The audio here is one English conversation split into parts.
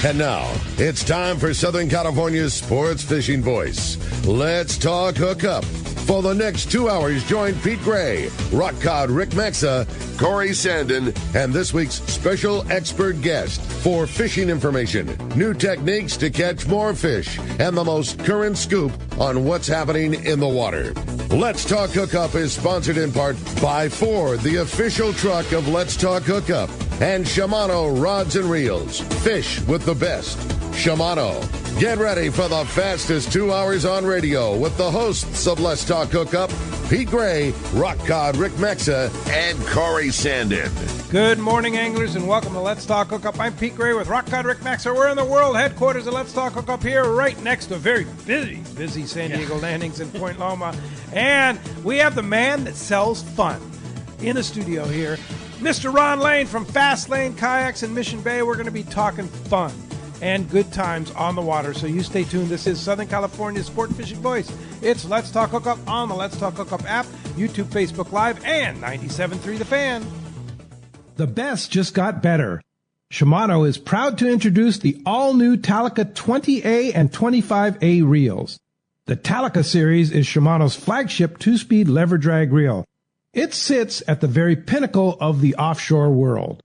And now, it's time for Southern California's sports fishing voice. Let's talk hookup. For the next 2 hours, join Pete Gray, Rock Cod Rick Maxa, Corey Sandin, and this week's special expert guest for fishing information, new techniques to catch more fish, and the most current scoop on what's happening in the water. Let's Talk Hookup is sponsored in part by Ford, the official truck of Let's Talk Hookup, and Shimano Rods and Reels. Fish with the best. Shimano. Get ready for the fastest 2 hours on radio with the hosts of Let's Talk Hookup, Pete Gray, Rock Cod Rick Maxa, and Corey Sandin. Good morning, anglers, and welcome to Let's Talk Hookup. I'm Pete Gray with Rock Cod Rick Maxa. We're in the world headquarters of Let's Talk Hookup here, right next to very busy San Diego landings in Point Loma. And we have the man that sells fun in the studio here, Mr. Ron Lane from Fast Lane Kayaks in Mission Bay. We're going to be talking fun and good times on the water, so you stay tuned. This is Southern California's sport fishing voice. It's Let's Talk Hookup on the Let's Talk Hookup app, YouTube, Facebook Live, and 97.3 The Fan. The best just got better. Shimano is proud to introduce the all-new Talica 20A and 25A reels. The Talica series is Shimano's flagship two-speed lever drag reel. It sits at the very pinnacle of the offshore world.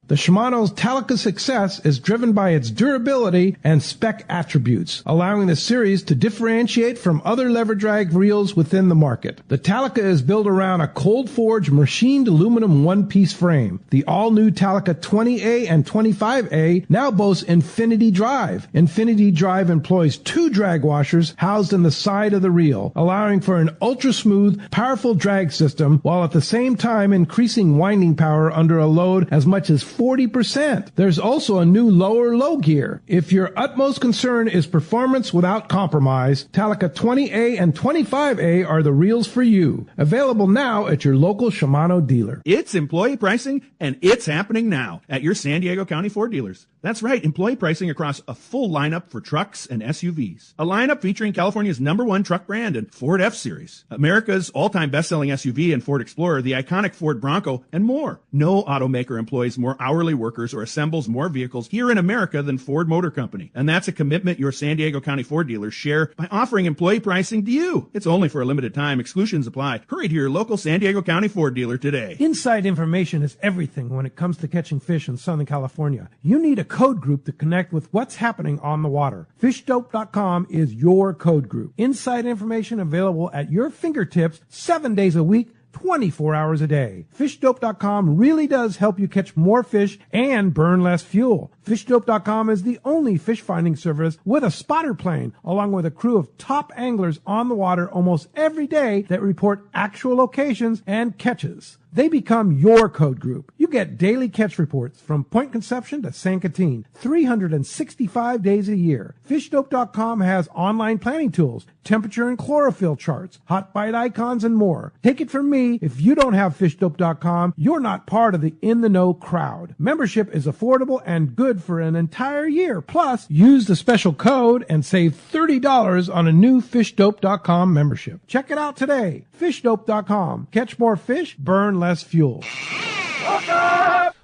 The Shimano's Talica success is driven by its durability and spec attributes, allowing the series to differentiate from other lever drag reels within the market. The Talica is built around a cold-forged machined aluminum one-piece frame. The all-new Talica 20A and 25A now boasts Infinity Drive. Infinity Drive employs two drag washers housed in the side of the reel, allowing for an ultra-smooth, powerful drag system, while at the same time increasing winding power under a load as much as 40%. There's also a new low gear. If your utmost concern is performance without compromise, Talica 20A and 25A are the reels for you. Available now at your local Shimano dealer. It's employee pricing, and it's happening now at your San Diego County Ford dealers. That's right, employee pricing across a full lineup for trucks and SUVs. A lineup featuring California's #1 truck brand and Ford F-Series, America's all-time best-selling SUV and Ford Explorer, the iconic Ford Bronco, and more. No automaker employs more hourly workers or assembles more vehicles here in America than Ford Motor Company. And that's a commitment your San Diego County Ford dealers share by offering employee pricing to you. It's only for a limited time. Exclusions apply. Hurry to your local San Diego County Ford dealer today. Inside information is everything when it comes to catching fish in Southern California. You need a code group to connect with what's happening on the water. FishDope.com is your code group. Inside information available at your fingertips 7 days a week, 24 hours a day. FishDope.com really does help you catch more fish and burn less fuel. FishDope.com is the only fish finding service with a spotter plane, along with a crew of top anglers on the water almost every day that report actual locations and catches. They become your code group. You get daily catch reports from Point Conception to San Catine, 365 days a year. FishDope.com has online planning tools, temperature and chlorophyll charts, hot bite icons, and more. Take it from me, if you don't have FishDope.com, you're not part of the in-the-know crowd. Membership is affordable and good for an entire year. Plus, use the special code and save $30 on a new FishDope.com membership. Check it out today. FishDope.com. Catch more fish, burn less fuel.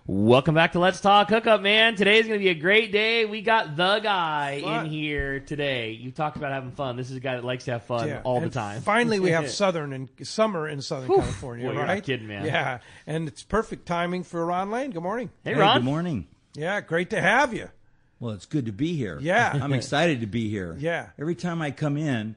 Welcome back to Let's Talk Hookup, man. Today's going to be a great day. We got the guy in here today. You talked about having fun. This is a guy that likes to have fun all the time. Finally, we have summer in Southern California, Boy, right? You're not kidding, man. Yeah, and it's perfect timing for Ron Lane. Good morning. Hey, Ron. Good morning. Yeah, great to have you. Well, it's good to be here. Yeah. I'm excited to be here. Yeah. Every time I come in,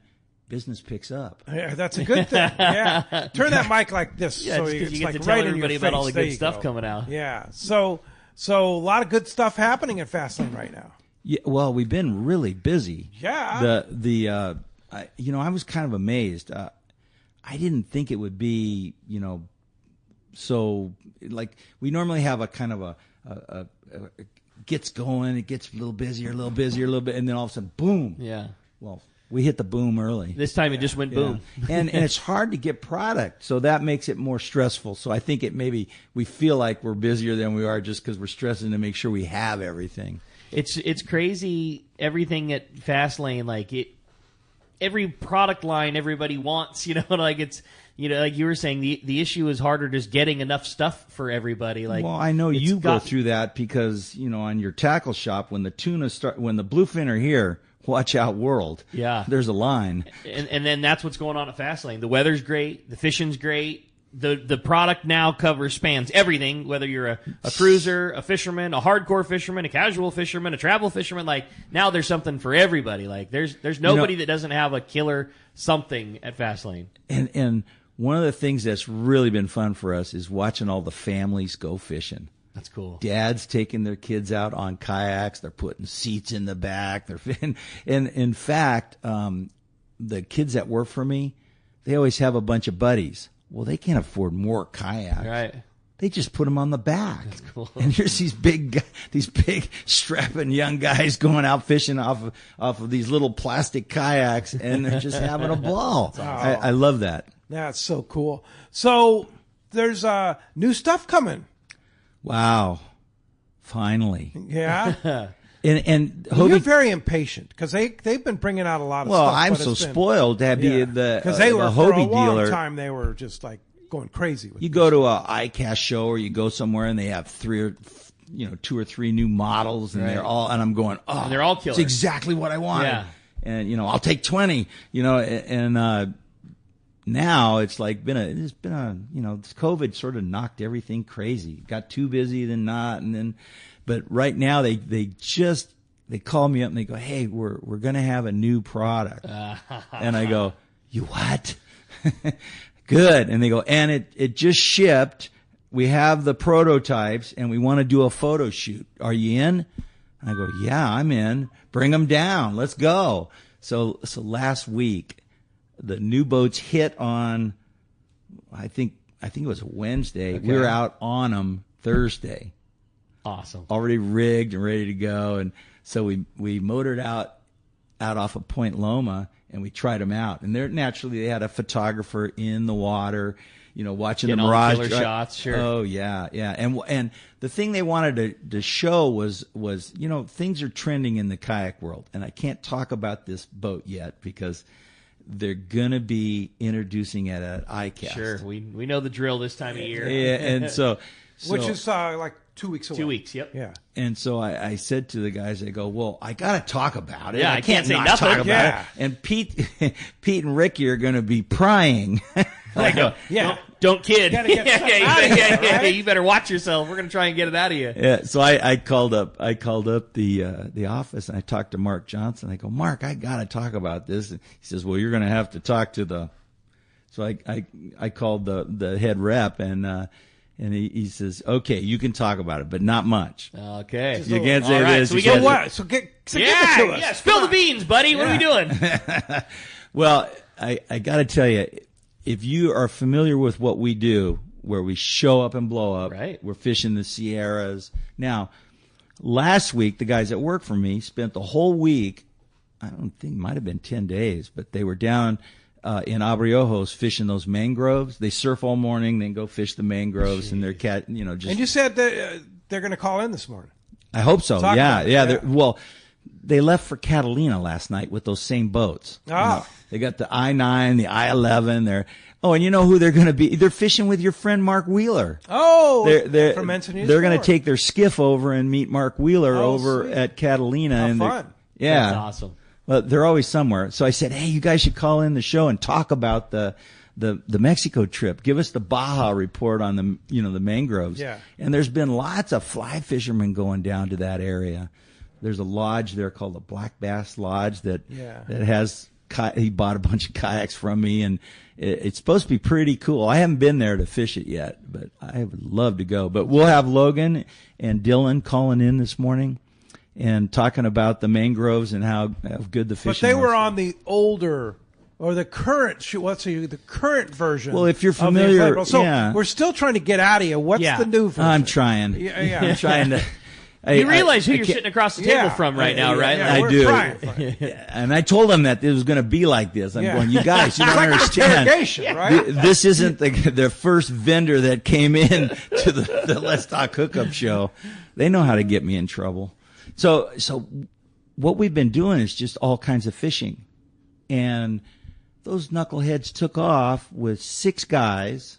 business picks up. Yeah, that's a good thing. Yeah. Turn that mic like this. Yeah, so because it's you get like to tell right everybody in your about all the face. There good you stuff go. coming out. Yeah. So a lot of good stuff happening at Fastlane right now. Yeah, well, we've been really busy. Yeah. I was kind of amazed. I didn't think it would be, so like we normally have a kind of a gets going, it gets a little busier, a little bit, and then all of a sudden, boom. Yeah. Well, we hit the boom early. This time it just went boom. and it's hard to get product, so that makes it more stressful. So I think maybe we feel like we're busier than we are just because we're stressing to make sure we have everything. It's crazy, everything at Fastlane, like every product line everybody wants, like like you were saying, the issue is harder just getting enough stuff for everybody. Like, well, I know you go through that because, on your tackle shop, when the bluefin are here, watch out, world. Yeah. There's a line. And then that's what's going on at Fastlane. The weather's great. The fishing's great. The product now spans everything, whether you're a cruiser, a fisherman, a hardcore fisherman, a casual fisherman, a travel fisherman. Like, now there's something for everybody. Like, there's nobody that doesn't have a killer something at Fastlane. And one of the things that's really been fun for us is watching all the families go fishing. That's cool. Dads taking their kids out on kayaks. They're putting seats in the back. And in fact, the kids that work for me, they always have a bunch of buddies. Well, they can't afford more kayaks. Right. They just put them on the back. That's cool. And here's these big strapping young guys going out fishing off of these little plastic kayaks, and they're just having a ball. Awesome. I love that. That's so cool. So there's new stuff coming. Wow. Finally. Yeah. And you're very impatient because they've been bringing out a lot of stuff. Well, I'm so spoiled to be because they were the for a Hobie long dealer. time they were just like going crazy. You go to a ICAST show or you go somewhere and they have 2 or 3 new models and they're all, and I'm going, oh, and they're all killer. It's exactly what I wanted. Yeah. And I'll take 20. And now it's like this COVID sort of knocked everything crazy. Got too busy, then not, and then. But right now they call me up and they go, hey, we're going to have a new product. And I go, you what? Good. And they go, and it just shipped. We have the prototypes and we want to do a photo shoot. Are you in? And I go, yeah, I'm in. Bring them down. Let's go. So last week the new boats hit on, I think it was Wednesday. Okay. We were out on them Thursday. Awesome. Already rigged and ready to go. And so we motored out off of Point Loma and we tried them out. And they had a photographer in the water, watching the mirage killer shots. Sure. Oh yeah. Yeah. And the thing they wanted to show was, things are trending in the kayak world. And I can't talk about this boat yet because they're going to be introducing it at ICAST. Sure. We know the drill this time of year. Yeah. And so which is like 2 weeks away. 2 weeks, yep. Yeah. And so I said to the guys, I go, well, I got to talk about it. Yeah, I can't say not nothing. talk about it. And Pete and Ricky are going to be prying. I go, don't kid. You better watch yourself. We're going to try and get it out of you. Yeah. So I called up the office and I talked to Mark Johnson. I go, Mark, I got to talk about this. And he says, well, you're going to have to talk to the. So I called the head rep and he says, okay, you can talk about it, but not much. Okay. You can't say this. So we get what? So give it to us. Yeah, spill the beans, buddy. What are we doing? Well, I got to tell you, if you are familiar with what we do, where we show up and blow up, right. We're fishing the Sierras. Now, last week, the guys that work for me spent the whole week, I don't think it might have been 10 days, but they were down in Abriojos fishing those mangroves. They surf all morning, then go fish the mangroves, and their cat, just. And you said that they're going to call in this morning. I hope so. Talk Yeah. Well, they left for Catalina last night with those same boats. Oh. They got the I-9, the I-11. And you know who they're going to be? They're fishing with your friend Mark Wheeler. Oh, they're from Encinitas. They're going to take their skiff over and meet Mark Wheeler over sweet. at Catalina. How fun. Yeah. That's awesome. Well, they're always somewhere. So I said, hey, you guys should call in the show and talk about the Mexico trip. Give us the Baja report on the mangroves. Yeah. And there's been lots of fly fishermen going down to that area. There's a lodge there called the Black Bass Lodge that has he bought a bunch of kayaks from me, and it's supposed to be pretty cool. I haven't been there to fish it yet, but I would love to go. But we'll have Logan and Dylan calling in this morning and talking about the mangroves and how good the fishing was. But they were on the older or the current the current version. Well, if you're familiar, so we're still trying to get out of you. What's the new version? I'm trying. Yeah. I'm trying to. You realize who you're sitting across the table from right now, right? Yeah, I do. Trying. And I told them that it was going to be like this. I'm going, you guys, you don't understand. Right? This isn't the first vendor that came in to the Let's Talk Hookup show. They know how to get me in trouble. So what we've been doing is just all kinds of fishing. And those knuckleheads took off with 6 guys,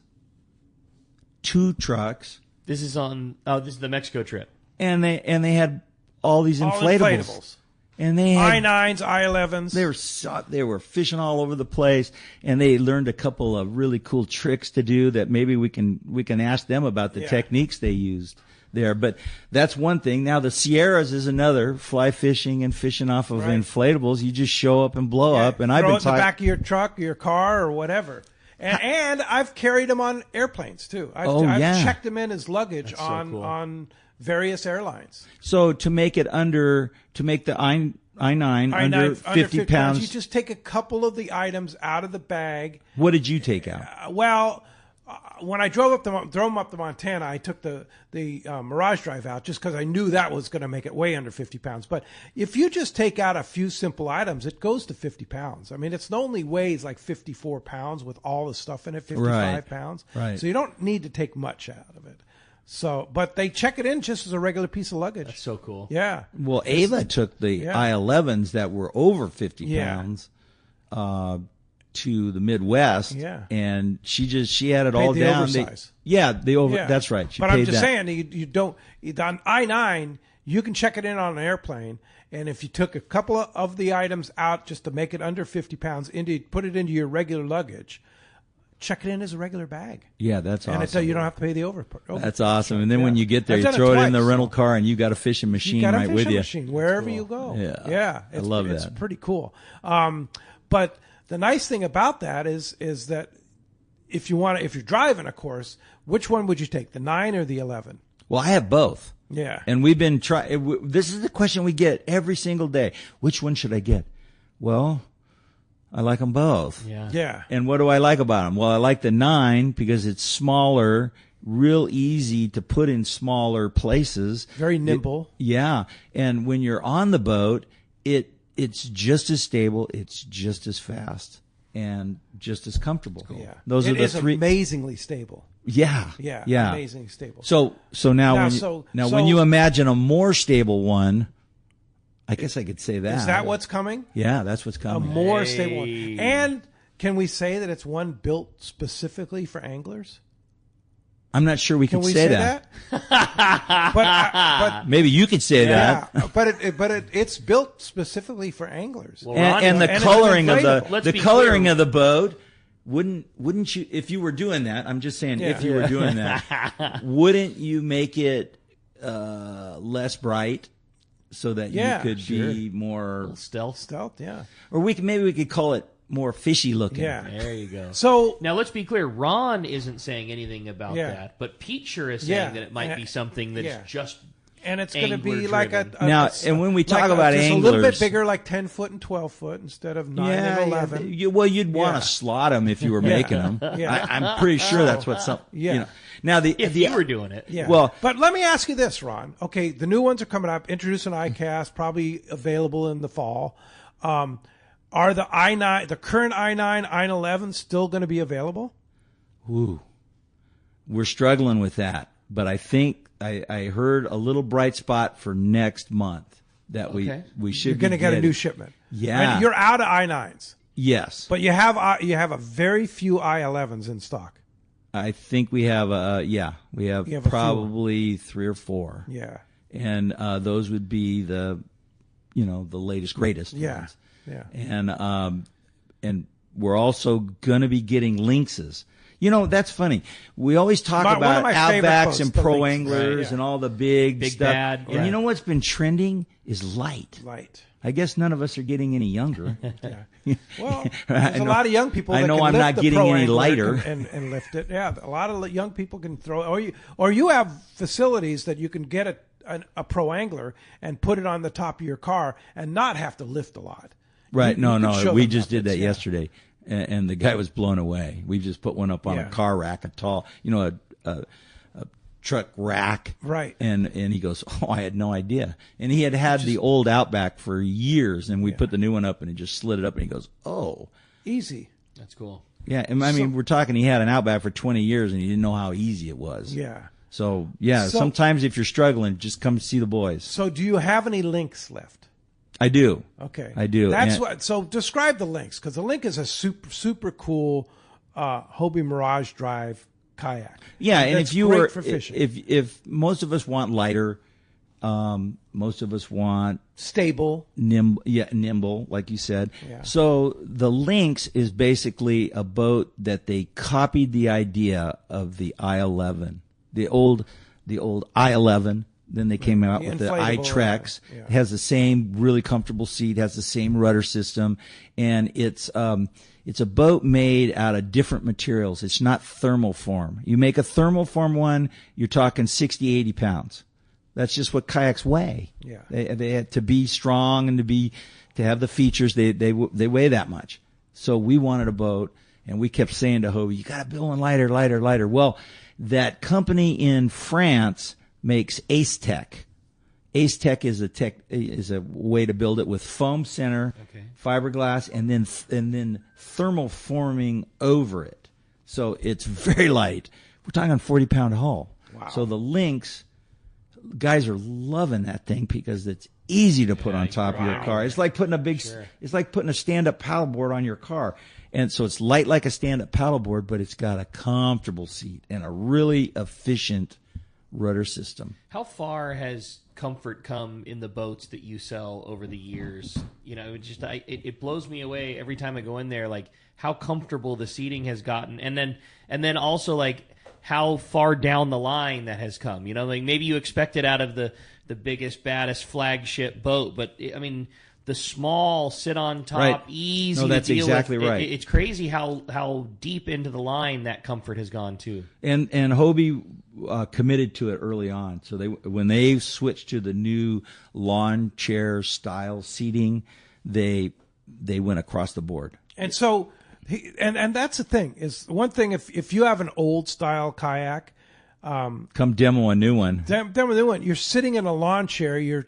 2 trucks, This is the Mexico trip. and they had all these inflatables. And they had I-9s, I-11s. they were fishing all over the place, and they learned a couple of really cool tricks to do that maybe we can ask them about the techniques they used there. But that's one thing. Now the Sierras is another, fly fishing and fishing off of inflatables. You just show up and blow up. And I've been in the back of your truck, your car, or whatever. And I've carried them on airplanes too. I've checked them in as luggage on various airlines. So to make the I-9 under 50 pounds. You just take a couple of the items out of the bag. What did you take out? When I drove them up to Montana, I took the Mirage Drive out just because I knew that was going to make it way under 50 pounds. But if you just take out a few simple items, it goes to 50 pounds. I mean, it only weighs like 54 pounds with all the stuff in it, 55 pounds. Right. So you don't need to take much out of it. So, but they check it in just as a regular piece of luggage. That's so cool. Yeah. Well, Ava took the I-11s that were over 50 pounds to the Midwest, and she had it all the down. Oversize. That's right. But I'm just saying, you don't on I-9. You can check it in on an airplane, and if you took a couple of the items out just to make it under 50 pounds, put it into your regular luggage. Check it in as a regular bag. Yeah, that's awesome. And you don't have to pay the over. That's awesome. And then when you get there, you throw it in the rental car, and you got a fishing machine right with you. You got a fishing machine wherever you go. Yeah. I love that. It's pretty cool. But the nice thing about that is that if you're driving, of course, which one would you take, the 9 or the 11? Well, I have both. Yeah. And we've been this is the question we get every single day. Which one should I get? Well, I like them both. Yeah. And what do I like about them? Well, I like the 9 because it's smaller, real easy to put in smaller places. Very nimble. And when you're on the boat, it's just as stable, it's just as fast, and just as comfortable. Cool. Yeah. Those are the 3. Amazingly stable. Yeah. Amazingly stable. So now when you imagine a more stable one, I guess I could say that. Is that what's coming? Yeah, that's what's coming. A more stable one. And can we say that it's one built specifically for anglers? I'm not sure we can say that. but maybe you could say that. But it's built specifically for anglers. Well, and the coloring of the boat. Wouldn't you, if you were doing that? I'm just saying, if you were doing that, wouldn't you make it less bright? So that you could be more stealth, yeah. Or maybe we could call it more fishy looking. Yeah, there you go. So now let's be clear. Ron isn't saying anything about that, but Pete sure is saying that it might be something that's just. And it's going to be like and when we talk about anglers, a little bit bigger, like 10 foot and 12 foot instead of 9 and 11. You'd want to slot them if you were making them. I'm pretty sure that's what some. Now if you were doing it, Well, but let me ask you this, Ron. Okay, the new ones are coming up. Introducing iCast, probably available in the fall. Are the current I-9, I-11 still going to be available? Ooh, we're struggling with that, but I think I heard a little bright spot for next month that we should. You're going to get a new shipment. Yeah, and you're out of I-9s. Yes, but you have a very few I-11s in stock. I think we have we have probably 3 or 4. Yeah, and those would be the latest greatest ones. Yeah, and we're also going to be getting lynxes. That's funny. We always talk about Outbacks and pro anglers and all the big stuff. Bad. And you know what's been trending is light. I guess none of us are getting any younger. Well, there's a lot of young people that I know can I'm lift not the getting pro any angler lighter. and lift it. Yeah, a lot of young people can throw. Or you have facilities that you can get a pro angler and put it on the top of your car and not have to lift a lot. Right. No. We just did that yesterday. And the guy was blown away. We just put one up on a car rack, a tall, a truck rack. Right. And he goes, "Oh, I had no idea." And he had the old Outback for years, and we put the new one up, and he just slid it up, and he goes, "Oh, easy." That's cool. Yeah, and I mean, we're talking. He had an Outback for 20 years, and he didn't know how easy it was. Yeah. So sometimes if you're struggling, just come see the boys. So do you have any links left? I do. Okay. I do. That's what. So describe the Lynx, because the Lynx is a super cool Hobie Mirage Drive kayak. Yeah, and That's if you great were, for fishing. if most of us want lighter, most of us want Stable. nimble, like you said. Yeah. So the Lynx is basically a boat that they copied the idea of the I-11, the old I-11. Then they came out with the inflatable, iTrex. yeah. It has the same really comfortable seat, has the same rudder system, and it's a boat made out of different materials. It's not thermoform. You make a thermoform one, you're talking 60, 80 pounds. That's just what kayaks weigh. Yeah. They had to be strong and to have the features. They weigh that much. So we wanted a boat, and we kept saying to Hobie, "You got to build one lighter, lighter, lighter." Well, that company in France makes Ace Tech. Ace Tech is a way to build it with foam center, fiberglass, and then thermal forming over it. So it's very light. We're talking 40-pound hull. Wow. So the Lynx, guys are loving that thing because it's easy to put on top of your car. It's like putting it's like putting a stand-up paddleboard on your car. And so it's light like a stand-up paddleboard, but it's got a comfortable seat and a really efficient rudder system. How far has comfort come in the boats that you sell over the years? You know, it blows me away every time I go in there, like how comfortable the seating has gotten, and then also like how far down the line that has come. You know, like maybe you expect it out of the biggest, baddest flagship boat, but I mean, the small sit on top, Right. easy. No, that's to deal exactly with. right. It's crazy how deep into the line that comfort has gone too. And Hobie committed to it early on. So when they switched to the new lawn chair style seating, they went across the board. And so, and that's the thing, is one thing, if you have an old style kayak, Come demo a new one. demo a new one, you're sitting in a lawn chair, your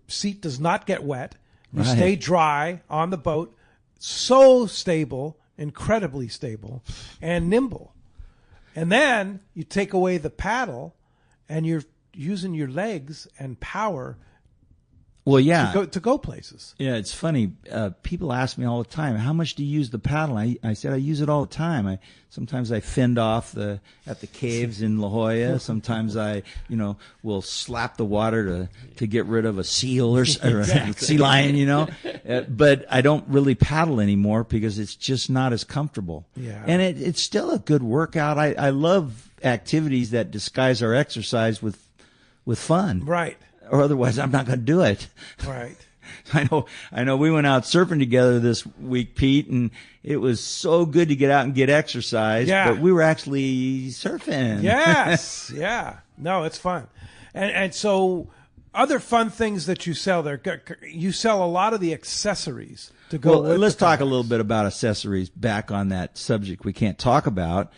seat does not get wet, you Right. stay dry on the boat, so stable, incredibly stable, and nimble. And then you take away the paddle, and you're using your legs and power Well, yeah. to go places. Yeah, it's funny. People ask me all the time, "How much do you use the paddle?" I said, "I use it all the time. Sometimes I fend off at the caves in La Jolla. Sometimes I, will slap the water to get rid of a seal or a sea lion. But I don't really paddle anymore because it's just not as comfortable. Yeah. And it's still a good workout. I love activities that disguise our exercise with fun. Right. Or otherwise, I'm not going to do it. Right. I know. We went out surfing together this week, Pete, and it was so good to get out and get exercise. Yeah. But we were actually surfing. Yes. Yeah. No, it's fun. And so other fun things that you sell there, you sell a lot of the accessories to go Well, with let's the talk a kayaks. little bit about accessories back on that subject we can't talk about.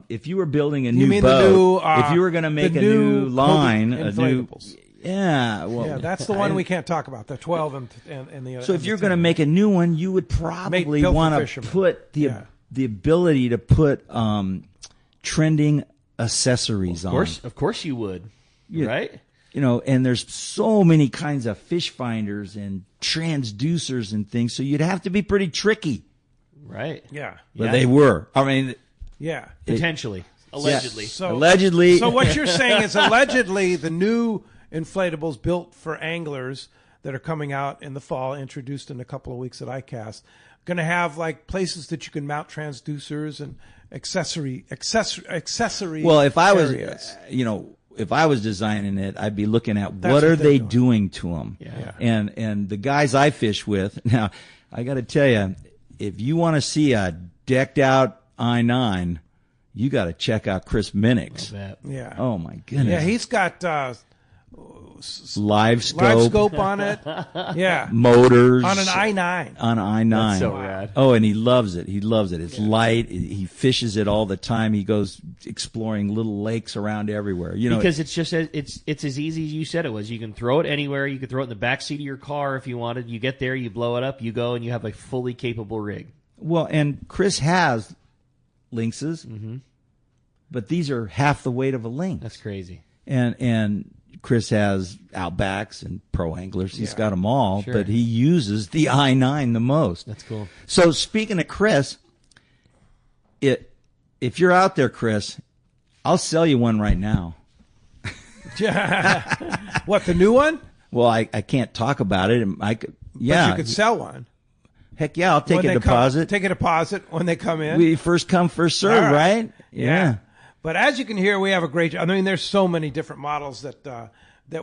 If you were building a new mean boat, the new, if you were going to make the a new new line, Hobie a new, inflatables. yeah, That's the one we can't talk about, the 12 and the other. So if you're going to make a new one, you would probably built for want to fishermen. put the ability to put trending accessories on. Of course you would, right? And there's so many kinds of fish finders and transducers and things, so you'd have to be pretty tricky. Right. Yeah. But they were. I mean, Yeah. Potentially. Allegedly. So, allegedly. So what you're saying is allegedly the new inflatables built for anglers that are coming out in the fall, introduced in a couple of weeks at ICAST, going to have like places that you can mount transducers and accessory. Well, if I was, areas. if I was designing it, I'd be looking at That's what are what they're they doing. to them. Yeah. And the guys I fish with, now, I got to tell you, if you want to see a decked out I-9, you got to check out Chris Minnick's. Yeah. Oh my goodness. Yeah, he's got live scope, live scope on it. Yeah. motors On an I-9. on I-9. That's so rad. Oh, and he loves it. He loves it. It's light. He fishes it all the time. He goes exploring little lakes around everywhere. Because it's just it's as easy as you said it was. You can throw it anywhere. You can throw it in the back seat of your car if you wanted. You get there, you blow it up, you go, and you have a fully capable rig. Well, and Chris has lynxes, but these are half the weight of a lynx. That's crazy. And Chris has Outbacks and Pro Anglers. He's got them all, Sure. but he uses the I-9 the most. That's cool. So speaking of Chris, if you're out there, Chris, I'll sell you one right now. What, the new one? Well, I can't talk about it. But you could sell one. Heck yeah, I'll take a deposit. Take a deposit when they come in. We first come, first serve, All right? Yeah. But as you can hear, we have a great. I mean, there's so many different models that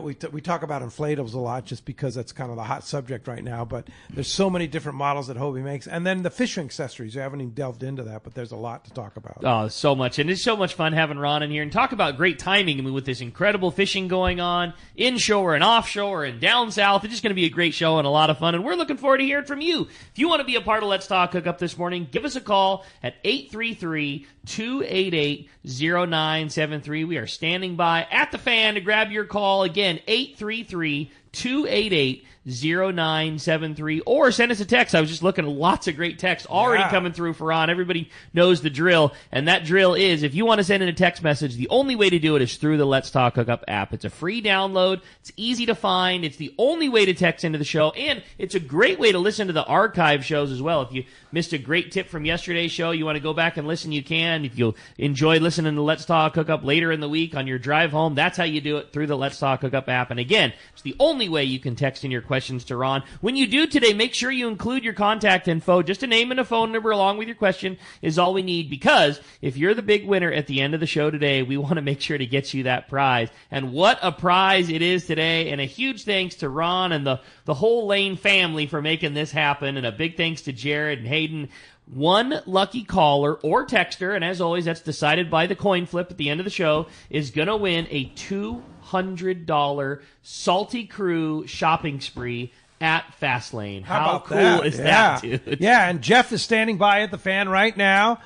we talk about inflatables a lot, just because that's kind of the hot subject right now. But there's so many different models that Hobie makes, and then the fishing accessories. We haven't even delved into that, but there's a lot to talk about. Oh, so much. And it's so much fun having Ron in here and talk about great timing. I mean, with this incredible fishing going on, inshore and offshore and down south, it's just going to be a great show and a lot of fun. And we're looking forward to hearing from you. If you want to be a part of Let's Talk Hookup this morning, give us a call at 833-288-0973. We are standing by at the fan to grab your call. Again, 833-288-0973, or send us a text. I was just looking at lots of great texts already coming through for Ron. Everybody knows the drill, and that drill is, if you want to send in a text message, the only way to do it is through the Let's Talk Hookup app. It's a free download. It's easy to find. It's the only way to text into the show, and it's a great way to listen to the archive shows as well. If you missed a great tip from yesterday's show, you want to go back and listen, you can. If you enjoy listening to Let's Talk Hookup later in the week on your drive home, that's how you do it, through the Let's Talk Hookup app. And again, it's the only way you can text in your questions to Ron. When you do today, make sure you include your contact info. Just a name and a phone number along with your question is all we need, because if you're the big winner at the end of the show today, we want to make sure to get you that prize. And what a prize it is today. And a huge thanks to Ron and the whole Lane family for making this happen. And a big thanks to Jared and Hayden. One lucky caller or texter, and as always, that's decided by the coin flip at the end of the show, is going to win a $200 Salty Crew shopping spree at Fastlane. How cool is that, dude? Yeah, and Jeff is standing by at the fan right now.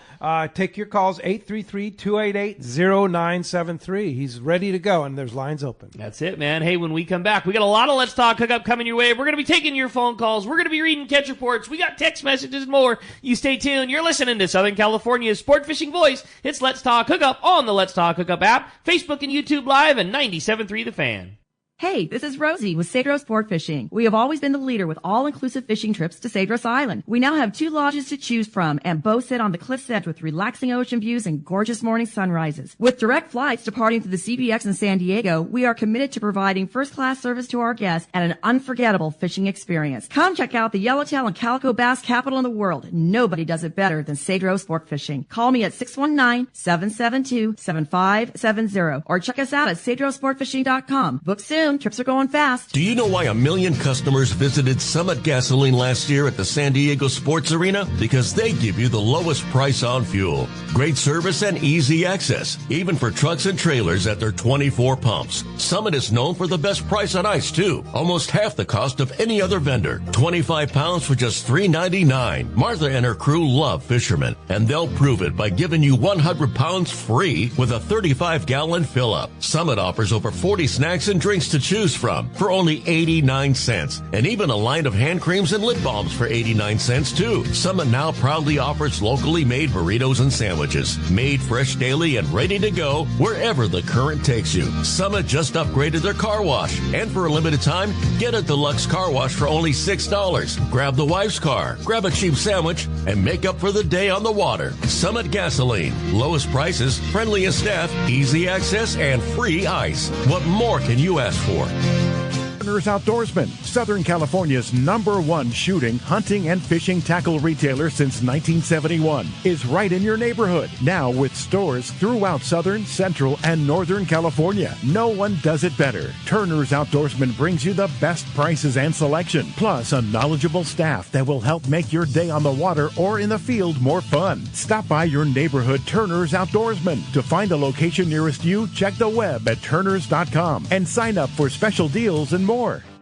Take your calls, 833-288-0973. He's ready to go, and there's lines open. That's it, man. Hey, when we come back, we got a lot of Let's Talk Hookup coming your way. We're going to be taking your phone calls. We're going to be reading catch reports. We got text messages and more. You stay tuned. You're listening to Southern California's sport fishing voice. It's Let's Talk Hookup on the Let's Talk Hookup app, Facebook and YouTube Live, and 97.3 The Fan. Hey, this is Rosie with Cedros Sport Fishing. We have always been the leader with all-inclusive fishing trips to Cedros Island. We now have 2 lodges to choose from, and both sit on the cliff's edge with relaxing ocean views and gorgeous morning sunrises. With direct flights departing to the CBX in San Diego, we are committed to providing first-class service to our guests and an unforgettable fishing experience. Come check out the yellowtail and calico bass capital in the world. Nobody does it better than Cedros Sport Fishing. Call me at 619-772-7570 or check us out at cedrosportfishing.com. Book soon. Trips are going fast. Do you know why 1 million customers visited Summit Gasoline last year at the San Diego Sports Arena? Because they give you the lowest price on fuel. Great service and easy access, even for trucks and trailers at their 24 pumps. Summit is known for the best price on ice, too. Almost half the cost of any other vendor. 25 pounds for just $3.99. Martha and her crew love fishermen, and they'll prove it by giving you 100 pounds free with a 35-gallon fill-up. Summit offers over 40 snacks and drinks to choose from for only 89 cents, and even a line of hand creams and lip balms for 89 cents too. Summit now proudly offers locally made burritos and sandwiches, made fresh daily and ready to go wherever the current takes you. Summit just upgraded their car wash, and for a limited time, get a deluxe car wash for only $6. Grab the wife's car, grab a cheap sandwich, and make up for the day on the water. Summit Gasoline, lowest prices, friendliest staff, easy access, and free ice. What more can you ask for? Turner's Outdoorsman, Southern California's #1 shooting, hunting, and fishing tackle retailer since 1971, is right in your neighborhood. Now with stores throughout Southern, Central, and Northern California. No one does it better. Turner's Outdoorsman brings you the best prices and selection, plus a knowledgeable staff that will help make your day on the water or in the field more fun. Stop by your neighborhood Turner's Outdoorsman. To find a location nearest you, check the web at turners.com and sign up for special deals and more.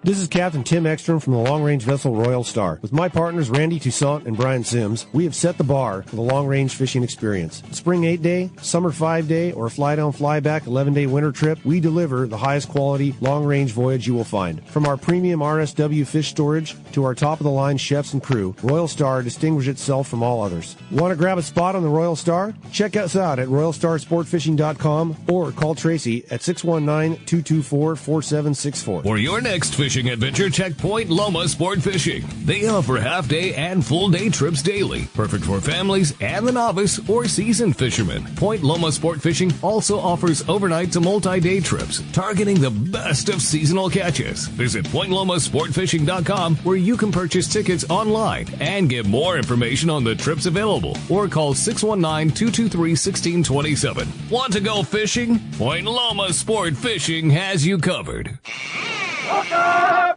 This is Captain Tim Ekstrom from the long-range vessel Royal Star. With my partners Randy Toussaint and Brian Sims, we have set the bar for the long-range fishing experience. Spring 8-day, summer 5-day, or fly-down, fly-back 11-day winter trip, we deliver the highest quality long-range voyage you will find. From our premium RSW fish storage to our top-of-the-line chefs and crew, Royal Star distinguishes itself from all others. Want to grab a spot on the Royal Star? Check us out at RoyalStarSportFishing.com or call Tracy at 619-224-4764. For your next fishing adventure, check Point Loma Sport Fishing. They offer half-day and full-day trips daily, perfect for families and the novice or seasoned fishermen. Point Loma Sport Fishing also offers overnight to multi-day trips, targeting the best of seasonal catches. Visit PointLomaSportFishing.com, where you can purchase tickets online and get more information on the trips available, or call 619-223-1627. Want to go fishing? Point Loma Sport Fishing has you covered.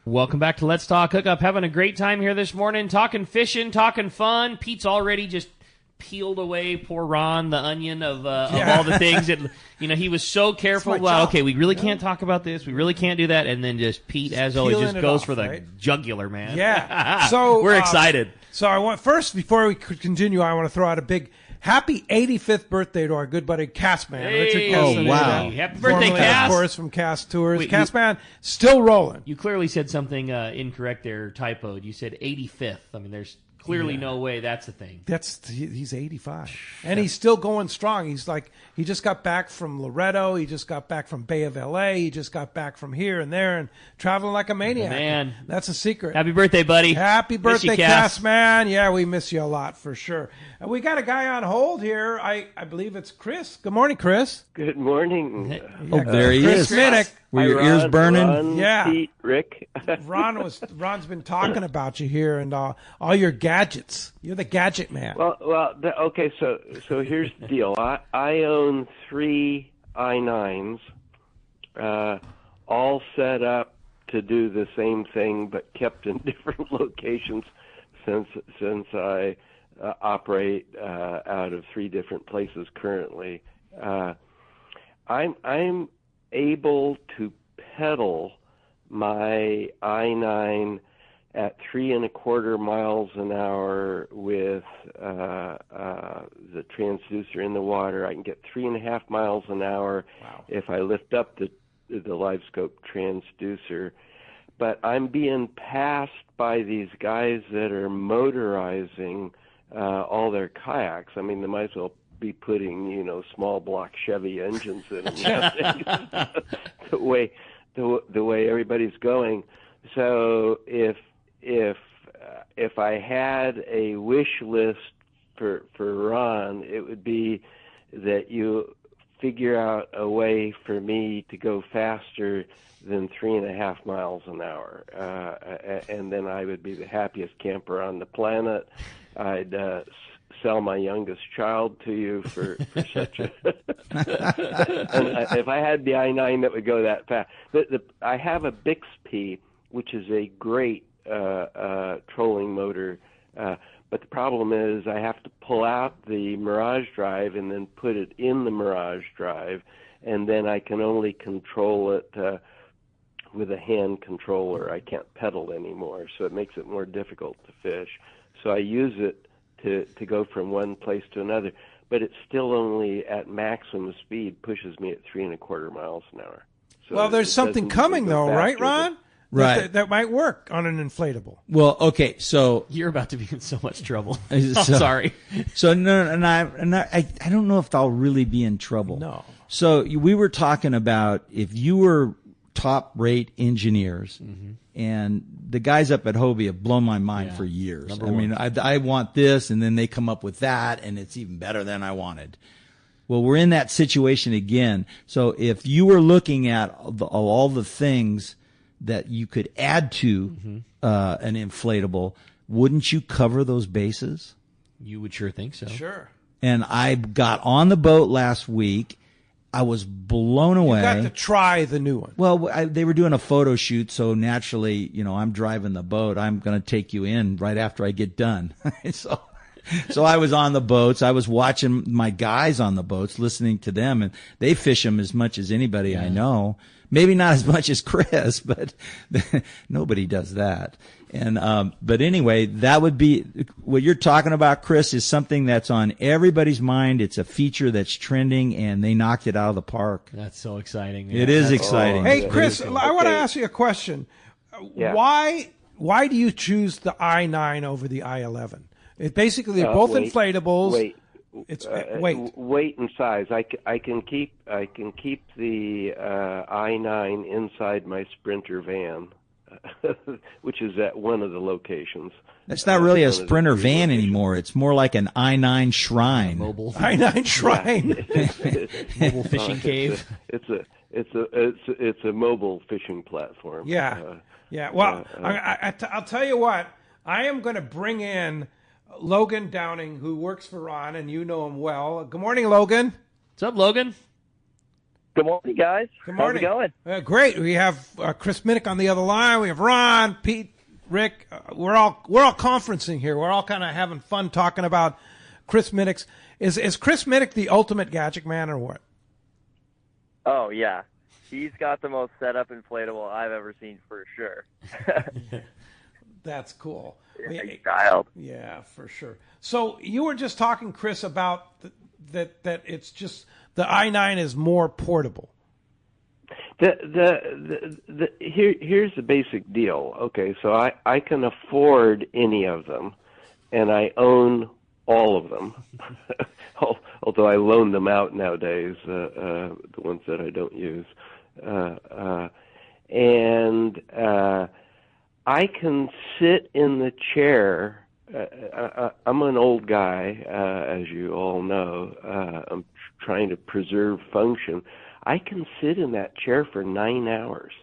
Welcome back to Let's Talk Hookup. Having a great time here this morning, talking fishing, talking fun. Pete's already just peeled away poor Ron, the onion of all the things that, he was so careful about, okay, we really can't talk about this, we really can't do that, and then just Pete, as always, just goes for the jugular, man. Yeah. So we're excited. So I want, first, before we continue, I want to throw out a big happy 85th birthday to our good buddy Castman. Hey. Richard Castaneda. Oh, wow. Happy birthday, Cass. Of course, from Cast Tours. Wait, Castman, still rolling. You clearly said something incorrect there, typoed. You said 85th. I mean, there's clearly no way that's a thing. He's 85. And he's still going strong. He's like, he just got back from Loretto. He just got back from Bay of LA. He just got back from here and there and traveling like a maniac. Man. That's a secret. Happy birthday, buddy. Happy birthday, Cass. Castman. Yeah, we miss you a lot for sure. And we got a guy on hold here. I believe it's Chris. Good morning, Chris. Good morning. There he Chris is. Minnick. Were your ears burning? Ron, Yeah. Pete, Rick. Ron's been talking about you here and all your gadgets. You're the gadget man. Okay. So here's the deal. I own 3 i9s, all set up to do the same thing, but kept in different locations since I operate out of 3 different places currently. I'm able to pedal my i9 at 3.25 miles an hour with the transducer in the water. I can get 3.5 miles an hour if I lift up the live scope transducer. But I'm being passed by these guys that are motorizing all their kayaks. I mean, they might as well be putting, small block Chevy engines in them. the way everybody's going. So if I had a wish list for Ron, it would be that you figure out a way for me to go faster than 3.5 miles an hour, and then I would be the happiest camper on the planet. I'd sell my youngest child to you for such a. And if I had the i9 that would go that fast, I have a Bixby, which is a great trolling motor, but the problem is I have to pull out the Mirage Drive and then put it in the Mirage Drive, and then I can only control it with a hand controller. I can't pedal anymore, so it makes it more difficult to fish. So I use it to go from one place to another, but it's still only at maximum speed, pushes me at 3.25 miles an hour. So well, there's something coming though, right, Ron? Right. That might work on an inflatable. Well, okay, so you're about to be in so much trouble. I'm sorry. So no, and I don't know if I'll really be in trouble. No. So we were talking about if you were top rate engineers, and the guys up at Hobie have blown my mind for years. I mean, I want this, and then they come up with that, and it's even better than I wanted. Well, we're in that situation again. So if you were looking at all the things that you could add to an inflatable, wouldn't you cover those bases? You would sure think so. Sure. And I got on the boat last week. I was blown away. You got to try the new one. Well, they were doing a photo shoot, so naturally, I'm driving the boat. I'm going to take you in right after I get done. So So I was on the boats. I was watching my guys on the boats, listening to them, and they fish them as much as anybody I know. Maybe not as much as Chris, but nobody does that. And but anyway, that would be what you're talking about, Chris, is something that's on everybody's mind. It's a feature that's trending, and they knocked it out of the park. That's so exciting. It is exciting. Hey, Chris, I want to ask you a question. Yeah. Why do you choose the I-9 over the I-11? It basically they're both inflatables. It's weight and size. I can keep the I-9 inside my Sprinter van, which is at one of the locations. That's not really a Sprinter van anymore. It's more like an I-9 shrine. Mobile I-9 shrine. mobile fishing cave. It's a mobile fishing platform. Yeah. Well, I'll tell you what. I am going to bring in Logan Downing, who works for Ron, and you know him well. Good morning, Logan. What's up, Logan? Good morning, guys. Good morning. How's it going? Great. We have Chris Minnick on the other line. We have Ron, Pete, Rick. We're all conferencing here. We're all kind of having fun talking about Chris Minnick's. Is Chris Minnick the ultimate gadget man or what? Oh yeah, he's got the most set up inflatable I've ever seen for sure. That's cool. Yeah, he's dialed. Yeah, for sure. So you were just talking, Chris, about that it's just the I-9 is more portable. Here's the basic deal. Okay, so I can afford any of them, and I own all of them. Although I loan them out nowadays, the ones that I don't use, and I can sit in the chair. I'm an old guy, as you all know. I'm trying to preserve function. I can sit in that chair for 9 hours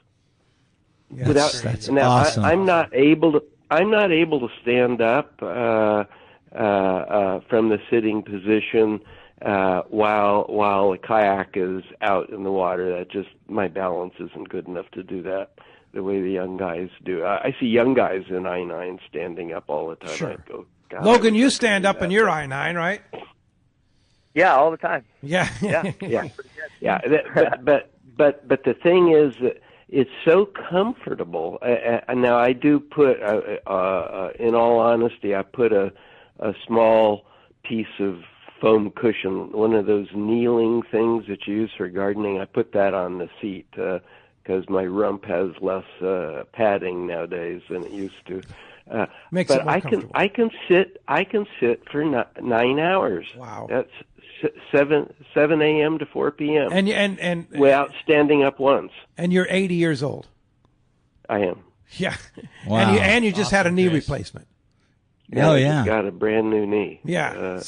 That's now, awesome. I'm not able to stand up from the sitting position while a kayak is out in the water. That just my balance isn't good enough to do that the way the young guys do. I see young guys in I-9 standing up all the time. Sure. I go, God, Logan, you stand up in your I-9, right? Yeah, all the time. Yeah. Yeah. But the thing is that it's so comfortable. And now I do put, in all honesty, I put a small piece of foam cushion, one of those kneeling things that you use for gardening. I put that on the seat because my rump has less padding nowadays than it used to. Makes but it more comfortable. I can sit for 9 hours. Wow. That's 7 a.m. to 4 p.m. And without standing up once. And you're 80 years old. I am. Yeah. Wow. And you just had a knee replacement. Oh, I yeah. just got a brand new knee. Yeah.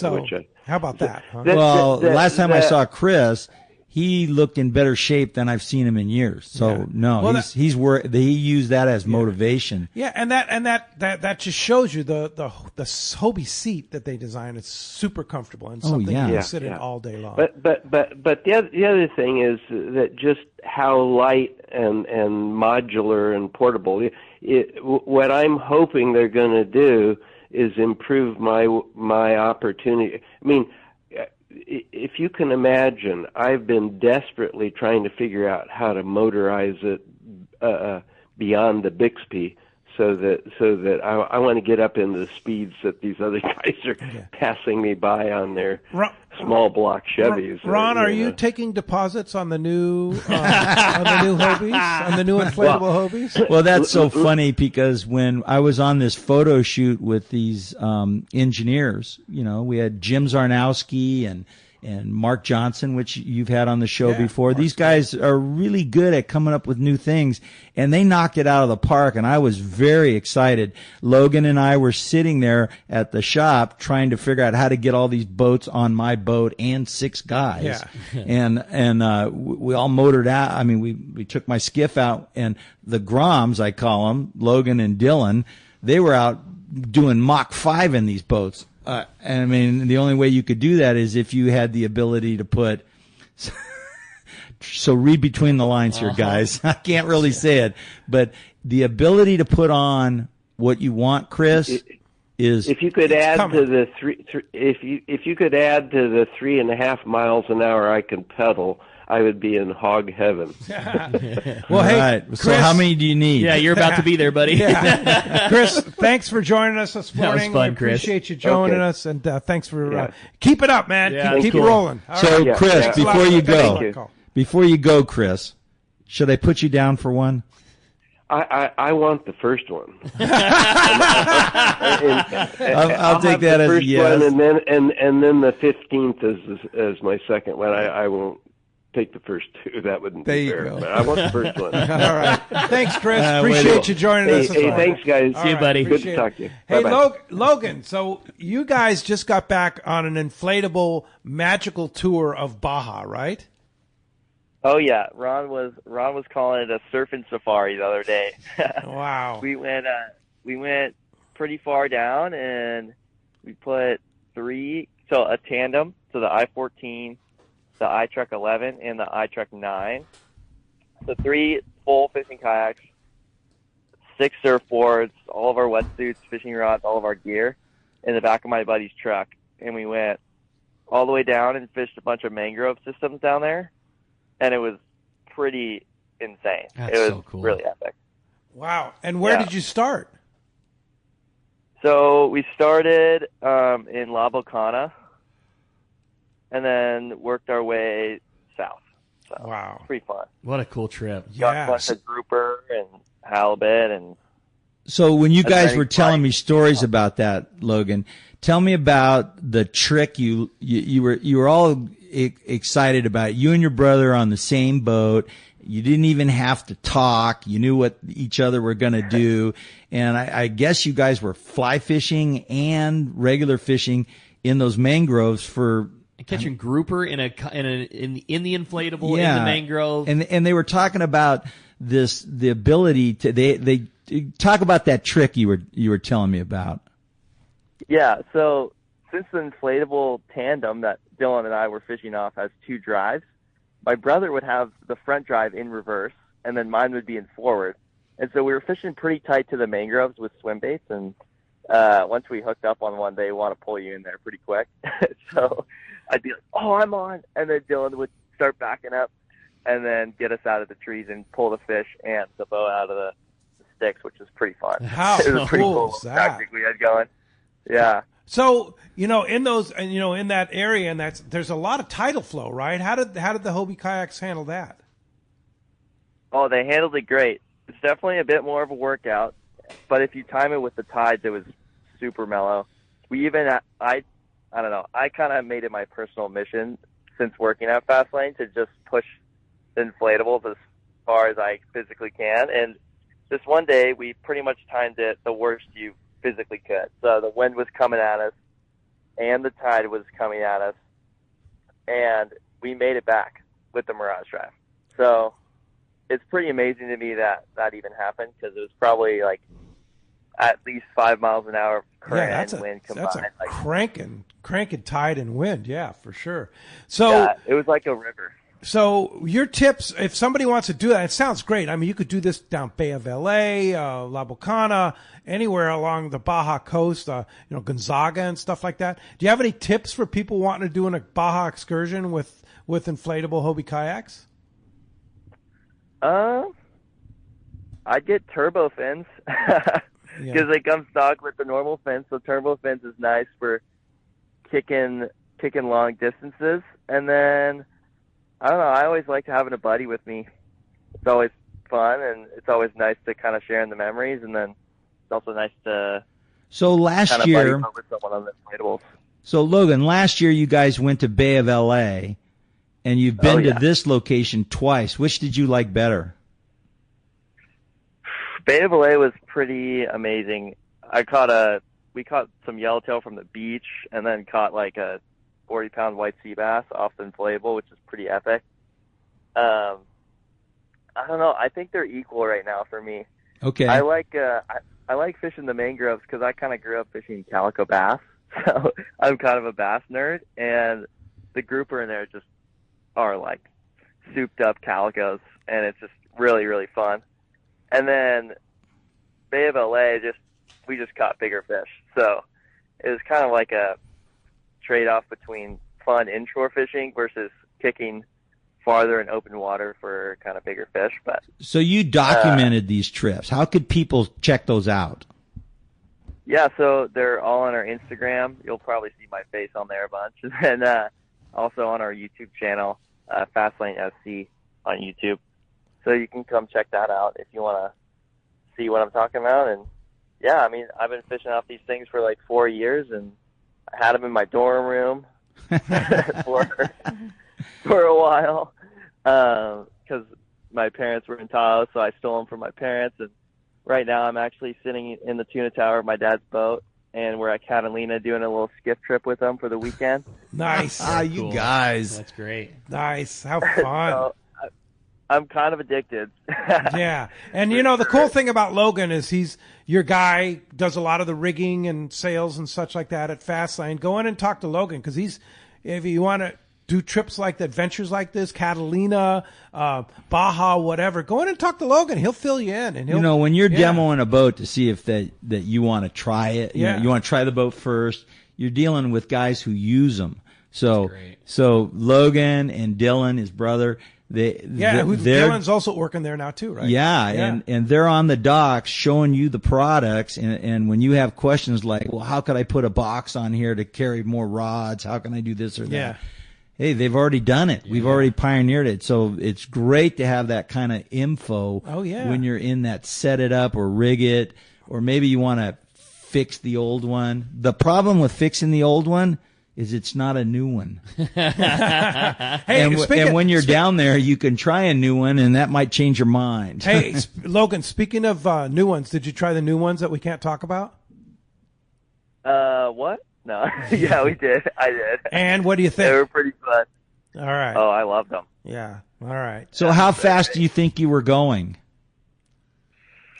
How about that? Huh? Well, last time I saw Chris, he looked in better shape than I've seen him in years. So Well, he's he used that as motivation. Yeah, and that just shows you the Hobie seat that they designed is super comfortable and something you can sit in all day long. But the other thing is that just how light and modular and portable. What I'm hoping they're going to do is improve my opportunity. I mean, if you can imagine, I've been desperately trying to figure out how to motorize it beyond the Bixby, so that I want to get up into the speeds that these other guys are passing me by on their small block Chevys. Ron, are you taking deposits on the new Hobies, on the new inflatable Hobies? Well, that's so funny because when I was on this photo shoot with these engineers, we had Jim Zarnowski and Mark Johnson, which you've had on the show before. These guys are really good at coming up with new things, and they knocked it out of the park, and I was very excited. Logan and I were sitting there at the shop trying to figure out how to get all these boats on my boat and 6 guys. Yeah. And we all motored out. I mean, we took my skiff out, and the Groms, I call them, Logan and Dylan, they were out doing Mach 5 in these boats. And I mean, the only way you could do that is if you had the ability to put. So read between the lines here, guys. I can't really say it, but the ability to put on what you want, Chris, is if you could add to the if you could add to the 3.5 miles an hour I can pedal, I would be in hog heaven. Well, hey, right. Chris, So how many do you need? Yeah, you're about to be there, buddy. Chris, thanks for joining us this morning. That was fun, we Chris. appreciate you joining Okay. us, and thanks for keep it up, man. Yeah, keep cool. it rolling. All So, right. Chris, Thanks a lot before for you taking go, my call. Chris, should I put you down for one? I want the first one. I'll take that as a yes. One, and then the 15th is my second one. I won't take the first two. That wouldn't There be you fair. go. But I want the first one. All right. Thanks, Chris. way to Appreciate go. you joining us. this Hey, morning. thanks, guys. All See you, right, buddy. Good appreciate to talk to you. Hey, Bye-bye. Logan, so you guys just got back on an inflatable magical tour of Baja, right? Oh yeah, Ron was calling it a surfing safari the other day. Wow. We went pretty far down, and we put a tandem, so the I-14, the iTrek 11, and the iTrek 9. So 3 full fishing kayaks, 6 surfboards, all of our wetsuits, fishing rods, all of our gear in the back of my buddy's truck, and we went all the way down and fished a bunch of mangrove systems down there, and it was pretty insane. That's it was so cool. really epic. Wow. And where did you start? So we started in La Bocana and then worked our way south. So Wow. pretty fun. What a cool trip. Got a Yeah. bunch of grouper and halibut and So when you guys Atlantic were telling Brine. me stories about that, Logan, tell me about the trick you were all excited about. You and your brother on the same boat. You didn't even have to talk. You knew what each other were going to do. And I guess you guys were fly fishing and regular fishing in those mangroves for And catching grouper in the inflatable in the mangrove. And they were talking about the ability to they talk about that trick you were telling me about. yeah. So since the inflatable tandem that Dylan and I were fishing off has 2 drives, my brother would have the front drive in reverse, and then mine would be in forward. And so we were fishing pretty tight to the mangroves with swim baits, and once we hooked up on one, they want to pull you in there pretty quick. So I'd be like, "Oh, I'm on," and then Dylan would start backing up, and then get us out of the trees and pull the fish and the bow out of the sticks, which was pretty fun. How it was a pretty cool cool is that? tactic we had going. Yeah. So, in those, and in that area, and there's a lot of tidal flow, right? How did the Hobie kayaks handle that? Oh, they handled it great. It's definitely a bit more of a workout, but if you time it with the tides, it was super mellow. We even, I don't know, I kind of made it my personal mission since working at Fastlane to just push the inflatables as far as I physically can. And this one day, we pretty much timed it the worst you physically could. So the wind was coming at us, and the tide was coming at us, and we made it back with the Mirage Drive. So it's pretty amazing to me that even happened, because it was probably like at least 5 miles an hour of current and wind combined. That's a like, cranking tide and wind, yeah, for sure. So yeah, it was like a river. So your tips, if somebody wants to do that, it sounds great. I mean, you could do this down Bay of LA, La Bocana, anywhere along the Baja coast, Gonzaga and stuff like that. Do you have any tips for people wanting to do a Baja excursion with inflatable Hobie kayaks? I'd get turbo fins because they come stock with the normal fins. So turbo fins is nice for kicking long distances. And then I don't know, I always like having a buddy with me. It's always fun, and it's always nice to kind of share in the memories. And then it's also nice to So last kind of year, buddy up with someone on the inflatables. so Logan, last year you guys went to Bay of LA, and you've been to this location twice. Which did you like better? Bay of LA was pretty amazing. We caught some yellowtail from the beach, and then caught like a 40-pound white sea bass off the inflatable, which is pretty epic. I don't know. I think they're equal right now for me. Okay. I like fishing the mangroves because I kind of grew up fishing calico bass, so I'm kind of a bass nerd, and the grouper in there just are like souped up calicos, and it's just really, really fun. And then Bay of LA, we just caught bigger fish. So it was kind of like a trade-off between fun inshore fishing versus kicking farther in open water for kind of bigger fish. But so you documented these trips. How could people check those out? Yeah, so they're all on our Instagram. You'll probably see my face on there a bunch. And also on our YouTube channel, Fastlane SC on YouTube. So you can come check that out if you want to see what I'm talking about. And yeah, I mean, I've been fishing off these things for like 4 years, and I had them in my dorm room for a while because my parents were in Tahoe, so I stole them from my parents. And right now I'm actually sitting in the tuna tower of my dad's boat, and we're at Catalina doing a little skiff trip with them for the weekend. Nice. You Cool. guys. That's great. Nice. How fun. So, I'm kind of addicted. Yeah. And, you know, the cool thing about Logan is he's your guy, does a lot of the rigging and sales and such like that at Fastlane. Go in and talk to Logan because if you want to do trips like that, adventures like this, Catalina, Baja, whatever, go in and talk to Logan. He'll fill you in. And he'll, You know, when you're demoing a boat to see if that you want to try it, you know, Yeah. you want to try the boat first, you're dealing with guys who use them. So Logan and Dylan, his brother, Dylan's also working there now too, right? Yeah, and they're on the docks showing you the products, and when you have questions like, well, how could I put a box on here to carry more rods? How can I do this or that? Yeah. Hey, they've already done it. We've already pioneered it. So it's great to have that kind of info when you're in that set it up or rig it, or maybe you want to fix the old one. The problem with fixing the old one is it's not a new one. And when you're down there, you can try a new one, and that might change your mind. Hey, Logan, speaking of new ones, did you try the new ones that we can't talk about? What? No. Yeah, we did. I did. And what do you think? They were pretty fun. All right. Oh, I loved them. Yeah. All right. So how fast do you think you were going?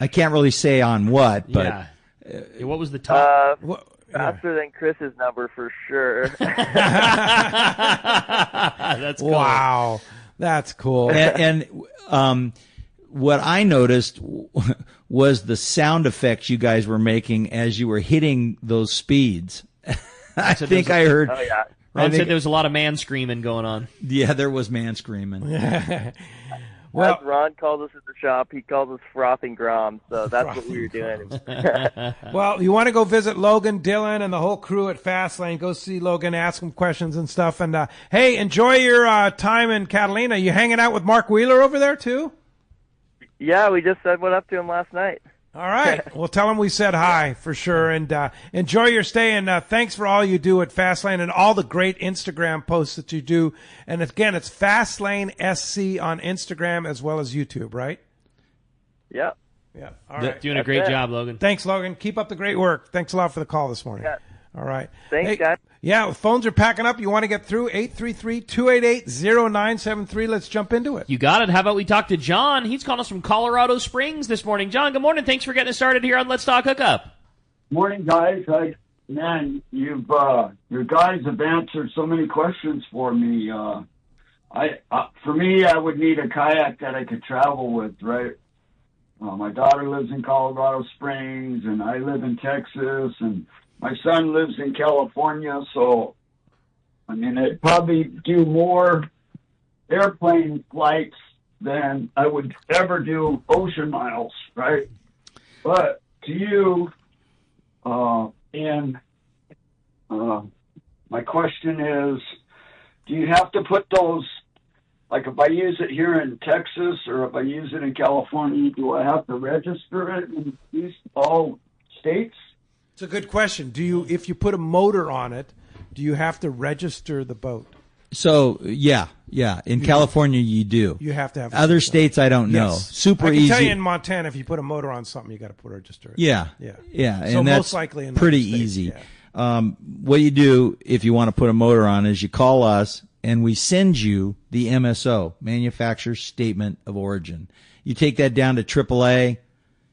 I can't really say on what, but what was the top? Faster than Chris's number for sure. That's cool. Wow. That's cool. And what I noticed was the sound effects you guys were making as you were hitting those speeds. I think I heard. Oh, yeah. Ron said there was a lot of man screaming going on. Yeah, there was man screaming. Well, as Ron calls us at the shop, he calls us frothing Grom, so that's what we were doing. Well, you want to go visit Logan, Dylan, and the whole crew at Fastlane. Go see Logan, ask him questions and stuff. And, hey, enjoy your time in Catalina. You hanging out with Mark Wheeler over there, too? Yeah, we just said what up to him last night. All right. Well, tell him we said hi for sure. And enjoy your stay. And thanks for all you do at Fastlane and all the great Instagram posts that you do. And again, it's Fastlane SC on Instagram as well as YouTube, right? Yeah. Yeah. All right. Doing a great job, Logan. Thanks, Logan. Keep up the great work. Thanks a lot for the call this morning. Yeah. All right. Thanks, guys. Yeah, phones are packing up. You want to get through 833-288-0973. Let's jump into it. You got it. How about we talk to John? He's calling us from Colorado Springs this morning. John, good morning. Thanks for getting us started here on Let's Talk Hookup. Morning, guys. Man, your guys have answered so many questions for me. For me, I would need a kayak that I could travel with, right? My daughter lives in Colorado Springs, and I live in Texas, and my son lives in California, so, I mean, I'd probably do more airplane flights than I would ever do ocean miles, right? But to you, my question is, do you have to put those, like if I use it here in Texas or if I use it in California, do I have to register it in these all states? It's a good question. If you put a motor on it, do you have to register the boat? So, yeah. In California, you do. You have to have other states, I don't know. Super easy. I can tell you in Montana, if you put a motor on something, you got to register it. Yeah. Yeah. And so that's most likely in pretty States, easy. Yeah. What you do if you want to put a motor on is you call us and we send you the MSO, Manufacturer's Statement of Origin. You take that down to AAA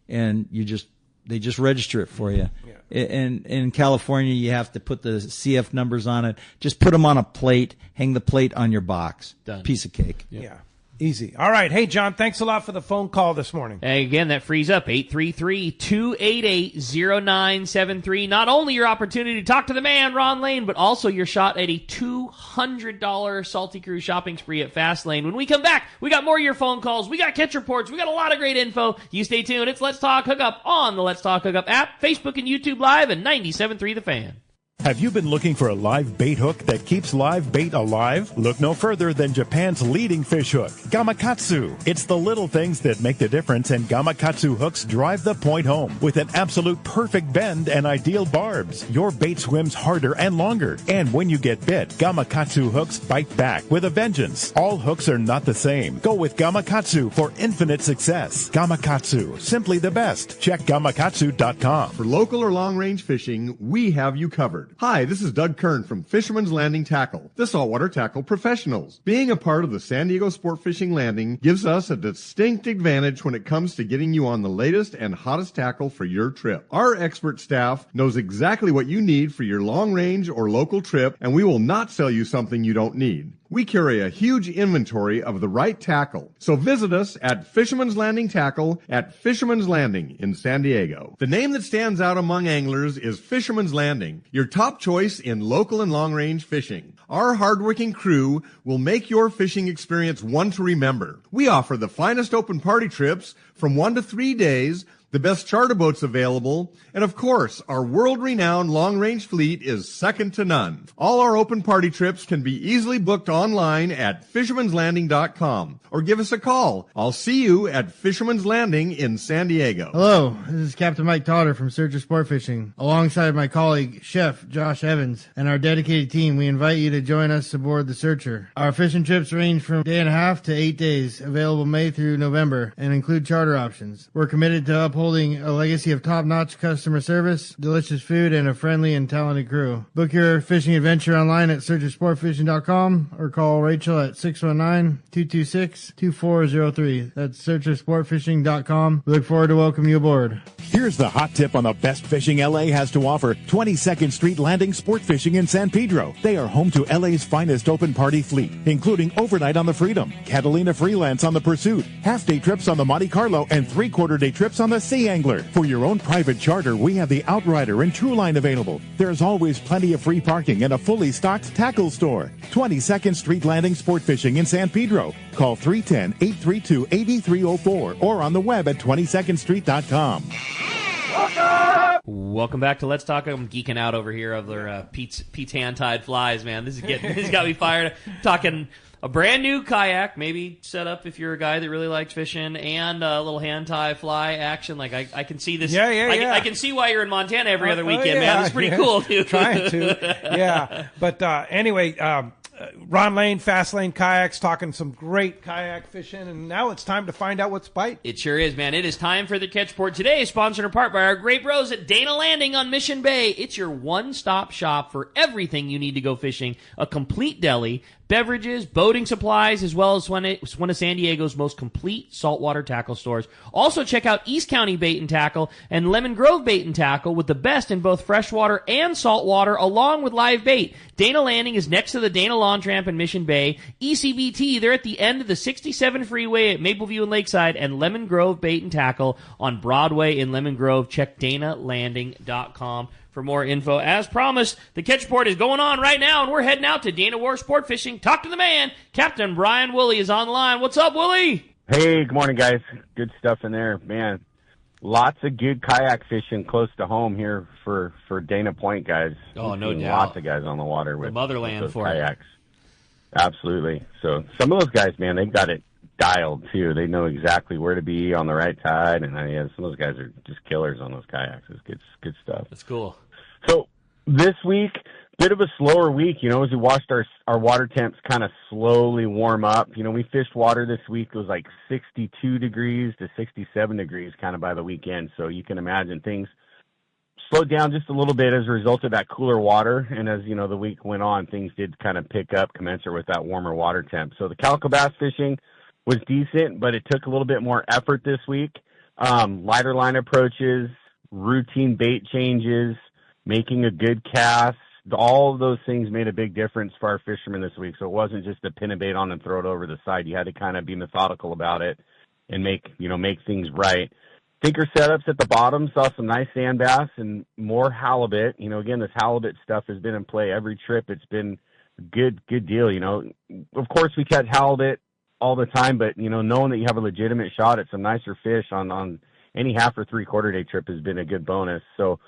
and they just register it for you. Yeah. And in California, you have to put the CF numbers on it. Just put them on a plate, hang the plate on your box. Done. Piece of cake. Yeah. Easy. All right. Hey, John, thanks a lot for the phone call this morning. And again, that frees up 833-288-0973. Not only your opportunity to talk to the man, Ron Lane, but also your shot at a $200 Salty Crew shopping spree at Fastlane. When we come back, we got more of your phone calls. We got catch reports. We got a lot of great info. You stay tuned. It's Let's Talk Hookup on the Let's Talk Hookup app, Facebook and YouTube Live, and 97.3 The Fan. Have you been looking for a live bait hook that keeps live bait alive? Look no further than Japan's leading fish hook, Gamakatsu. It's the little things that make the difference, and Gamakatsu hooks drive the point home. With an absolute perfect bend and ideal barbs, your bait swims harder and longer. And when you get bit, Gamakatsu hooks bite back with a vengeance. All hooks are not the same. Go with Gamakatsu for infinite success. Gamakatsu, simply the best. Check gamakatsu.com. For local or long-range fishing, we have you covered. Hi, this is Doug Kern from Fisherman's Landing Tackle, the saltwater tackle professionals. Being a part of the San Diego Sport Fishing Landing gives us a distinct advantage when it comes to getting you on the latest and hottest tackle for your trip. Our expert staff knows exactly what you need for your long-range or local trip, and we will not sell you something you don't need. We carry a huge inventory of the right tackle. So visit us at Fisherman's Landing Tackle at Fisherman's Landing in San Diego. The name that stands out among anglers is Fisherman's Landing, your top choice in local and long-range fishing. Our hardworking crew will make your fishing experience one to remember. We offer the finest open party trips from 1 to 3 days, the best charter boats available, and of course, our world-renowned long-range fleet is second to none. All our open party trips can be easily booked online at fishermanslanding.com or give us a call. I'll see you at Fisherman's Landing in San Diego. Hello, this is Captain Mike Totter from Searcher Sport Fishing. Alongside my colleague, Chef Josh Evans, and our dedicated team, we invite you to join us aboard the Searcher. Our fishing trips range from 1.5 to 8 days, available May through November, and include charter options. We're committed to upholding a legacy of top-notch customer service, delicious food, and a friendly and talented crew. Book your fishing adventure online at searchersportfishing.com or call Rachel at 619-226-2403. That's searchersportfishing.com. We look forward to welcoming you aboard. Here's the hot tip on the best fishing LA has to offer. 22nd Street Landing Sport Fishing in San Pedro. They are home to LA's finest open party fleet, including overnight on the Freedom, Catalina Freelance on the Pursuit, half-day trips on the Monte Carlo, and three-quarter-day trips on the Sea Angler. For your own private charter, we have the Outrider and Trueline available. There's always plenty of free parking and a fully stocked tackle store. 22nd Street Landing Sport Fishing in San Pedro. Call 310-832-8304 or on the web at 22ndstreet.com. Welcome back to Let's Talk. I'm geeking out over here over Pete's hand-tied flies, man. This has got me fired. Talking a brand new kayak, maybe set up if you're a guy that really likes fishing, and a little hand-tie fly action. Like I can see this. I can see why you're in Montana every other weekend, man. It's pretty cool, too. Trying to, yeah. But anyway, Ron Lane, Fast Lane Kayaks, talking some great kayak fishing, and now it's time to find out what's biting. It sure is, man. It is time for the Catch Report. Today is sponsored in part by our great bros at Dana Landing on Mission Bay. It's your one-stop shop for everything you need to go fishing. A complete deli, beverages, boating supplies, as well as one of San Diego's most complete saltwater tackle stores. Also check out East County Bait and Tackle and Lemon Grove Bait and Tackle with the best in both freshwater and saltwater, along with live bait. Dana Landing is next to the Dana Lawn Tramp in Mission Bay. ECBT, they're at the end of the 67 freeway at Mapleview and Lakeside, and Lemon Grove Bait and Tackle on Broadway in Lemon Grove. Check DanaLanding.com for more info. As promised, the Catch Report is going on right now, and we're heading out to Dana War Sport Fishing. Talk to the man. Captain Brian Woolley is on the line. What's up, Woolley? Hey, good morning, guys. Good stuff in there. Man, lots of good kayak fishing close to home here for Dana Point, guys. Oh, no doubt. Lots of guys on the water with the motherland with those for kayaks. Absolutely. So some of those guys, man, they've got it dialed, too. They know exactly where to be on the right tide, and some of those guys are just killers on those kayaks. It's good stuff. That's cool. So this week, bit of a slower week, as we watched our water temps kind of slowly warm up. We fished water this week. It was like 62 degrees to 67 degrees kind of by the weekend. So you can imagine things slowed down just a little bit as a result of that cooler water. And as, the week went on, things did kind of pick up commensurate with that warmer water temp. So the calico bass fishing was decent, but it took a little bit more effort this week. Lighter line approaches, routine bait changes, making a good cast, all of those things made a big difference for our fishermen this week. So it wasn't just to pin a bait on and throw it over the side. You had to kind of be methodical about it and make things right. Sinker setups at the bottom, saw some nice sand bass and more halibut. Again, this halibut stuff has been in play every trip. It's been a good deal. Of course we catch halibut all the time, but knowing that you have a legitimate shot at some nicer fish on any half or 3/4 day trip has been a good bonus. So,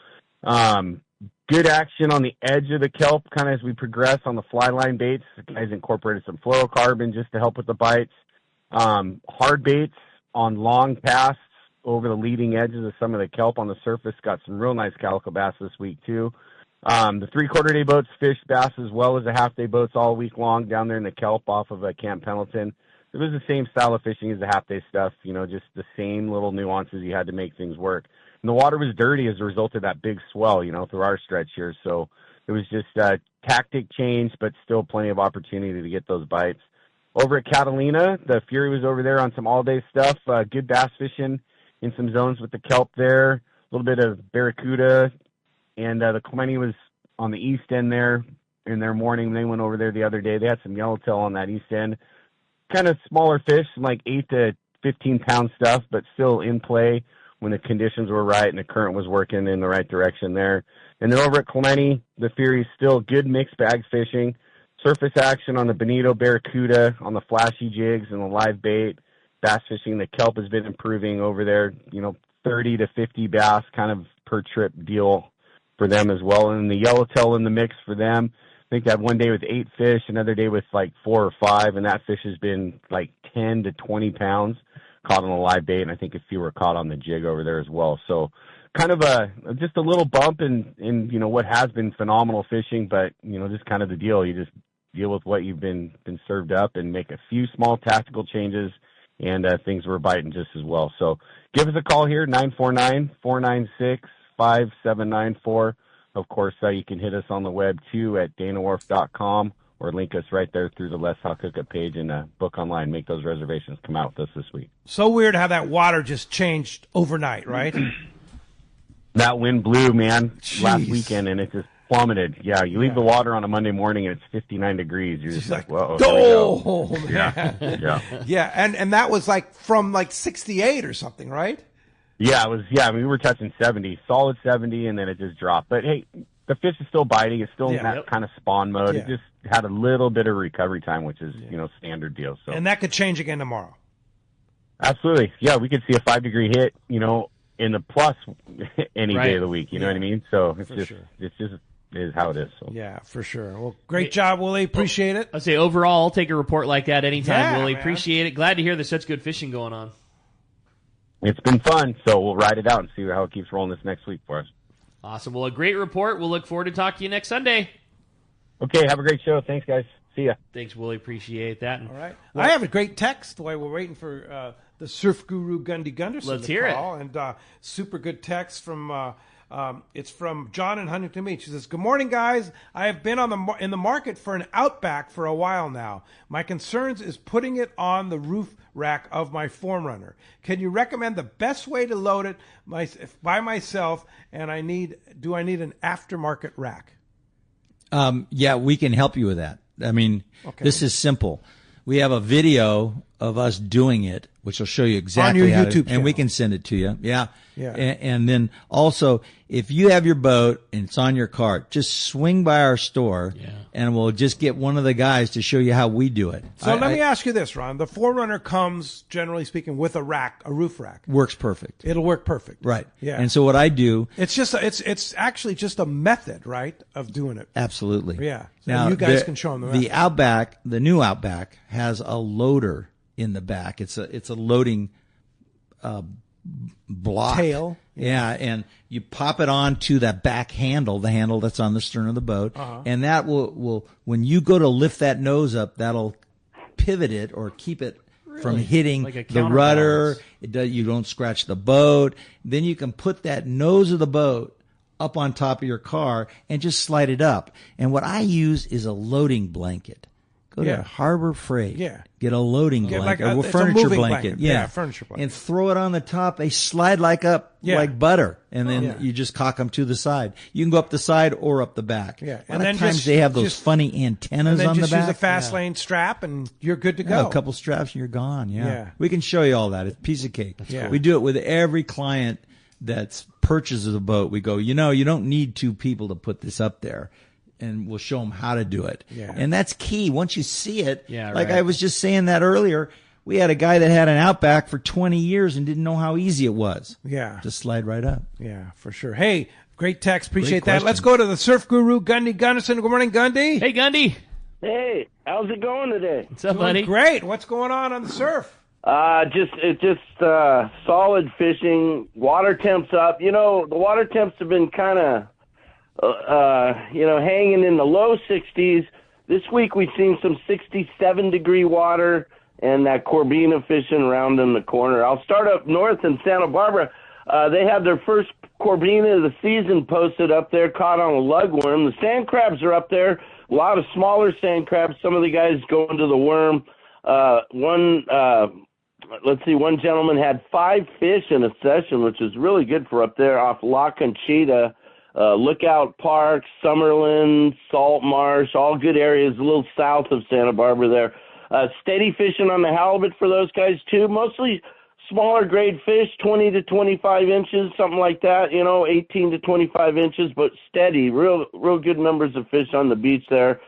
good action on the edge of the kelp, kind of as we progress on the fly line baits. The guys incorporated some fluorocarbon just to help with the bites. Hard baits on long casts over the leading edges of some of the kelp on the surface. Got some real nice calico bass this week too. The 3/4 day boats fished bass as well as the half day boats all week long down there in the kelp off of Camp Pendleton. It was the same style of fishing as the half day stuff, just the same little nuances you had to make things work. And the water was dirty as a result of that big swell, through our stretch here. So it was just a tactic change, but still plenty of opportunity to get those bites. Over at Catalina, the Fury was over there on some all-day stuff. Good bass fishing in some zones with the kelp there. A little bit of barracuda. And the Clemente was on the east end there in their morning. They went over there the other day. They had some yellowtail on that east end. Kind of smaller fish, like 8 to 15-pound stuff, but still in play when the conditions were right and the current was working in the right direction there. And then over at Clemente, the Fury's still good mixed bag fishing. Surface action on the bonito, barracuda, on the flashy jigs and the live bait. Bass fishing, the kelp has been improving over there, 30 to 50 bass kind of per trip deal for them as well. And the yellowtail in the mix for them. I think that one day with 8 fish, another day with like 4 or 5, and that fish has been like 10 to 20 pounds caught on a live bait, and I think a few were caught on the jig over there as well. So kind of just a little bump in what has been phenomenal fishing, but just kind of the deal. You just deal with what you've been served up and make a few small tactical changes, and things were biting just as well. So give us a call here, 949-496-5794. Of course, you can hit us on the web, too, at danawharf.com, or link us right there through the Let's Talk Hookup page and book online. Make those reservations. Come out with us this week. So weird how that water just changed overnight, right? That wind blew, man, last weekend, and it just plummeted. Yeah, you leave the water on a Monday morning, and it's 59 degrees. You're just like, whoa. Oh, man. Yeah. Yeah, and that was like from like 68 or something, right? Yeah, it was. Yeah, we were touching 70, solid 70, and then it just dropped. But hey, the fish is still biting. It's still in that kind of spawn mode. Yeah. It just had a little bit of recovery time, which is standard deal. So, and that could change again tomorrow. Absolutely, yeah, we could see a 5-degree hit, in the plus any day of the week. You know what I mean? So it's just is how it is. So. Yeah, for sure. Well, great job, Willie. Appreciate it. I'd say overall, I'll take a report like that anytime, Willie. Man. Appreciate it. Glad to hear there's such good fishing going on. It's been fun, so we'll ride it out and see how it keeps rolling this next week for us. Awesome. Well, a great report. We'll look forward to talking to you next Sunday. Okay, have a great show. Thanks, guys. See ya. Thanks, Willie. Appreciate that. All right. Well, I have a great text while we're waiting for the surf guru Gundy Gunderson Let's to hear call. And super good text from it's from John in Huntington Beach. He says, "Good morning, guys. I have been in the market for an Outback for a while now. My concerns is putting it on the roof rack of my Forerunner. Can you recommend the best way to load it by myself? And do I need an aftermarket rack?" Yeah, we can help you with that. I mean, This is simple. We have a video of us doing it, which will show you exactly on your how YouTube to, channel. and we can send it to you. Yeah. Yeah. And then also, if you have your boat and it's on your cart, just swing by our store and we'll just get one of the guys to show you how we do it. So let me ask you this, Ron. The Forerunner comes, generally speaking, with a rack, a roof rack. Works perfect. It'll work perfect. Right. Yeah. And so what I do. It's actually just a method, right, of doing it. Absolutely. Yeah. So Now, you guys can show them the method. The Outback, the new Outback, has a loader in the back. It's a loading block. Tail. Yeah, and you pop it onto that back handle, the handle that's on the stern of the boat, and that will when you go to lift that nose up, that'll pivot it or keep it from hitting like the rudder. You don't scratch the boat. Then you can put that nose of the boat up on top of your car and just slide it up. And what I use is a loading blanket. Go to Harbor Freight. Yeah. Get a loading blanket, or a it's a furniture moving blanket. Yeah, furniture blanket. And throw it on the top. They slide like butter. And then you just cock them to the side. You can go up the side or up the back. Yeah. A lot of times they have those funny antennas on the back. And then just use a fast lane strap and you're good to go. A couple straps and you're gone. Yeah. We can show you all that. It's a piece of cake. Yeah. We do it with every client that purchases a boat. We go, you don't need two people to put this up there. And we'll show them how to do it. Yeah. And that's key. Once you see it, right. I was just saying that earlier, we had a guy that had an Outback for 20 years and didn't know how easy it was. Yeah. Just slide right up. Yeah, for sure. Hey, great text. Appreciate Great that. Let's go to the surf guru, Gundy Gunnison. Good morning, Gundy. Hey, Gundy. Hey, how's it going today? What's up, buddy? Great. What's going on the surf? Just solid fishing. Water temps up. The water temps have been kind of hanging in the low 60s. This week we've seen some 67-degree water and that Corbina fishing around in the corner. I'll start up north in Santa Barbara. They had their first Corbina of the season posted up there, caught on a lugworm. The sand crabs are up there, a lot of smaller sand crabs. Some of the guys going to the worm. One gentleman had 5 fish in a session, which is really good for up there off La Conchita. Lookout Park, Summerlin, Salt Marsh, all good areas a little south of Santa Barbara there. Steady fishing on the halibut for those guys too. Mostly smaller grade fish, 20 to 25 inches, something like that, 18 to 25 inches, but steady, real good numbers of fish on the beach there.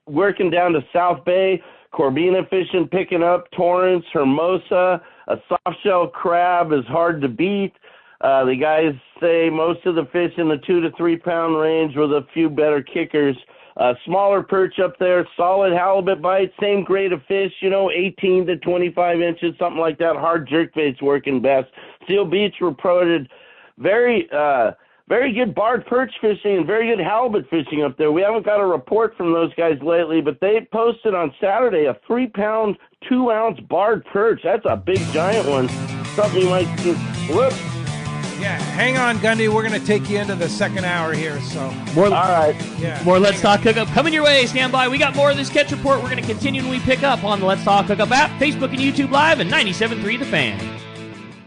Working down to South Bay, Corbina fishing, picking up, Torrance, Hermosa, a softshell crab is hard to beat. The guys say most of the fish in the 2 to 3 pound range with a few better kickers. Smaller perch up there, solid halibut bite, same grade of fish, 18 to 25 inches, something like that. Hard jerkbait's working best. Seal Beach reported very good barred perch fishing and very good halibut fishing up there. We haven't got a report from those guys lately, but they posted on Saturday a 3 pound, 2 ounce barred perch. That's a big giant one. Something you might see. Whoops. Yeah, hang on, Gundy. We're going to take you into the second hour here. So all right. Yeah. More Let's Talk Hookup coming your way. Stand by. We got more of this catch report. We're going to continue when we pick up on the Let's Talk Hookup app, Facebook and YouTube Live, and 97.3 The Fan.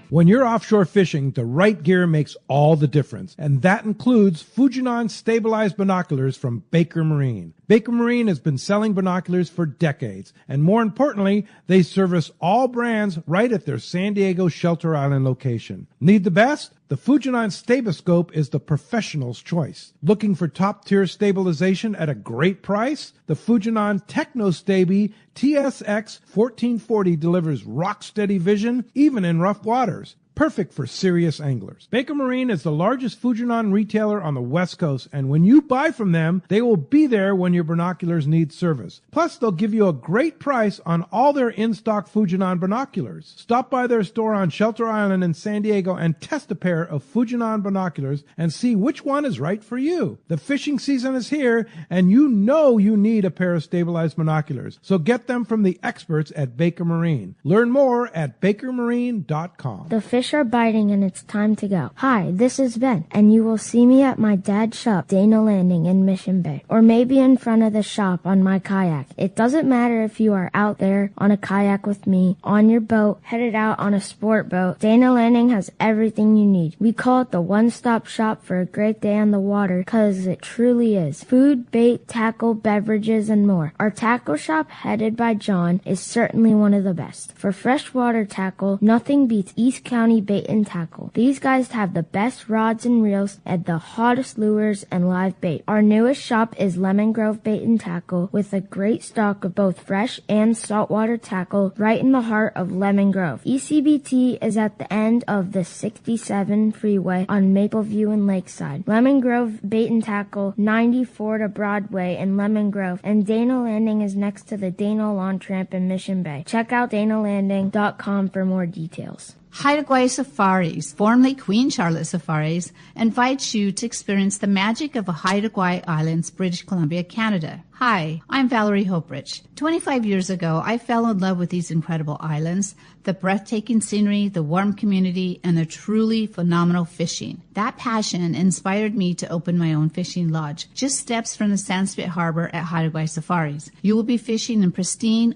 When you're offshore fishing, the right gear makes all the difference, and that includes Fujinon stabilized binoculars from Baker Marine. Baker Marine has been selling binoculars for decades, and more importantly, they service all brands right at their San Diego Shelter Island location. Need the best? The Fujinon Staboscope is the professional's choice. Looking for top-tier stabilization at a great price? The Fujinon Technostabi TSX 1440 delivers rock-steady vision even in rough waters. Perfect for serious anglers. Baker Marine is the largest Fujinon retailer on the West Coast, and when you buy from them, they will be there when your binoculars need service. Plus, they'll give you a great price on all their in-stock Fujinon binoculars. Stop by their store on Shelter Island in San Diego and test a pair of Fujinon binoculars and see which one is right for you. The fishing season is here, and you know you need a pair of stabilized binoculars. So get them from the experts at Baker Marine. Learn more at bakermarine.com. The fish are biting and it's time to go. Hi, this is Ben, and you will see me at my dad's shop, Dana Landing in Mission Bay, or maybe in front of the shop on my kayak. It doesn't matter if you are out there on a kayak with me, on your boat, headed out on a sport boat. Dana Landing has everything you need. We call it the one-stop shop for a great day on the water because it truly is. Food, bait, tackle, beverages, and more. Our tackle shop, headed by John, is certainly one of the best. For freshwater tackle, nothing beats East County Bait and Tackle. These guys have the best rods and reels and the hottest lures and live bait. Our newest shop is Lemon Grove Bait and Tackle with a great stock of both fresh and saltwater tackle right in the heart of Lemon Grove. ECBT is at the end of the 67 freeway on Mapleview and Lakeside. Lemon Grove Bait and Tackle, 94 to Broadway in Lemon Grove, and Dana Landing is next to the Dana Lawn Tramp in Mission Bay. Check out danalanding.com for more details. Haida Gwaii Safaris, formerly Queen Charlotte Safaris, invites you to experience the magic of Haida Gwaii Islands, British Columbia, Canada. Hi, I'm Valerie Hoprich. 25 years ago, I fell in love with these incredible islands, the breathtaking scenery, the warm community, and the truly phenomenal fishing. That passion inspired me to open my own fishing lodge, just steps from the Sandspit Harbor at Haida Gwaii Safaris. You will be fishing in pristine,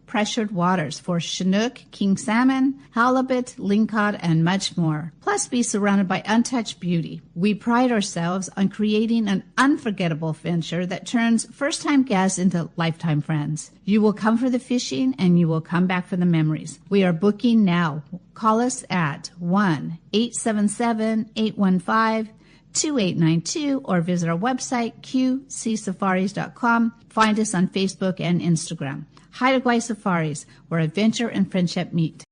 pressured waters for Chinook, king salmon, halibut, lingcod, and much more. Plus be surrounded by untouched beauty. We pride ourselves on creating an unforgettable venture that turns first-time guests into lifetime friends. You will come for the fishing and you will come back for the memories. We are booking now. Call us at 1-877-815-2892 or visit our website, qcsafaris.com. Find us on Facebook and Instagram. Haida Gwaii Safaris, where adventure and friendship meet.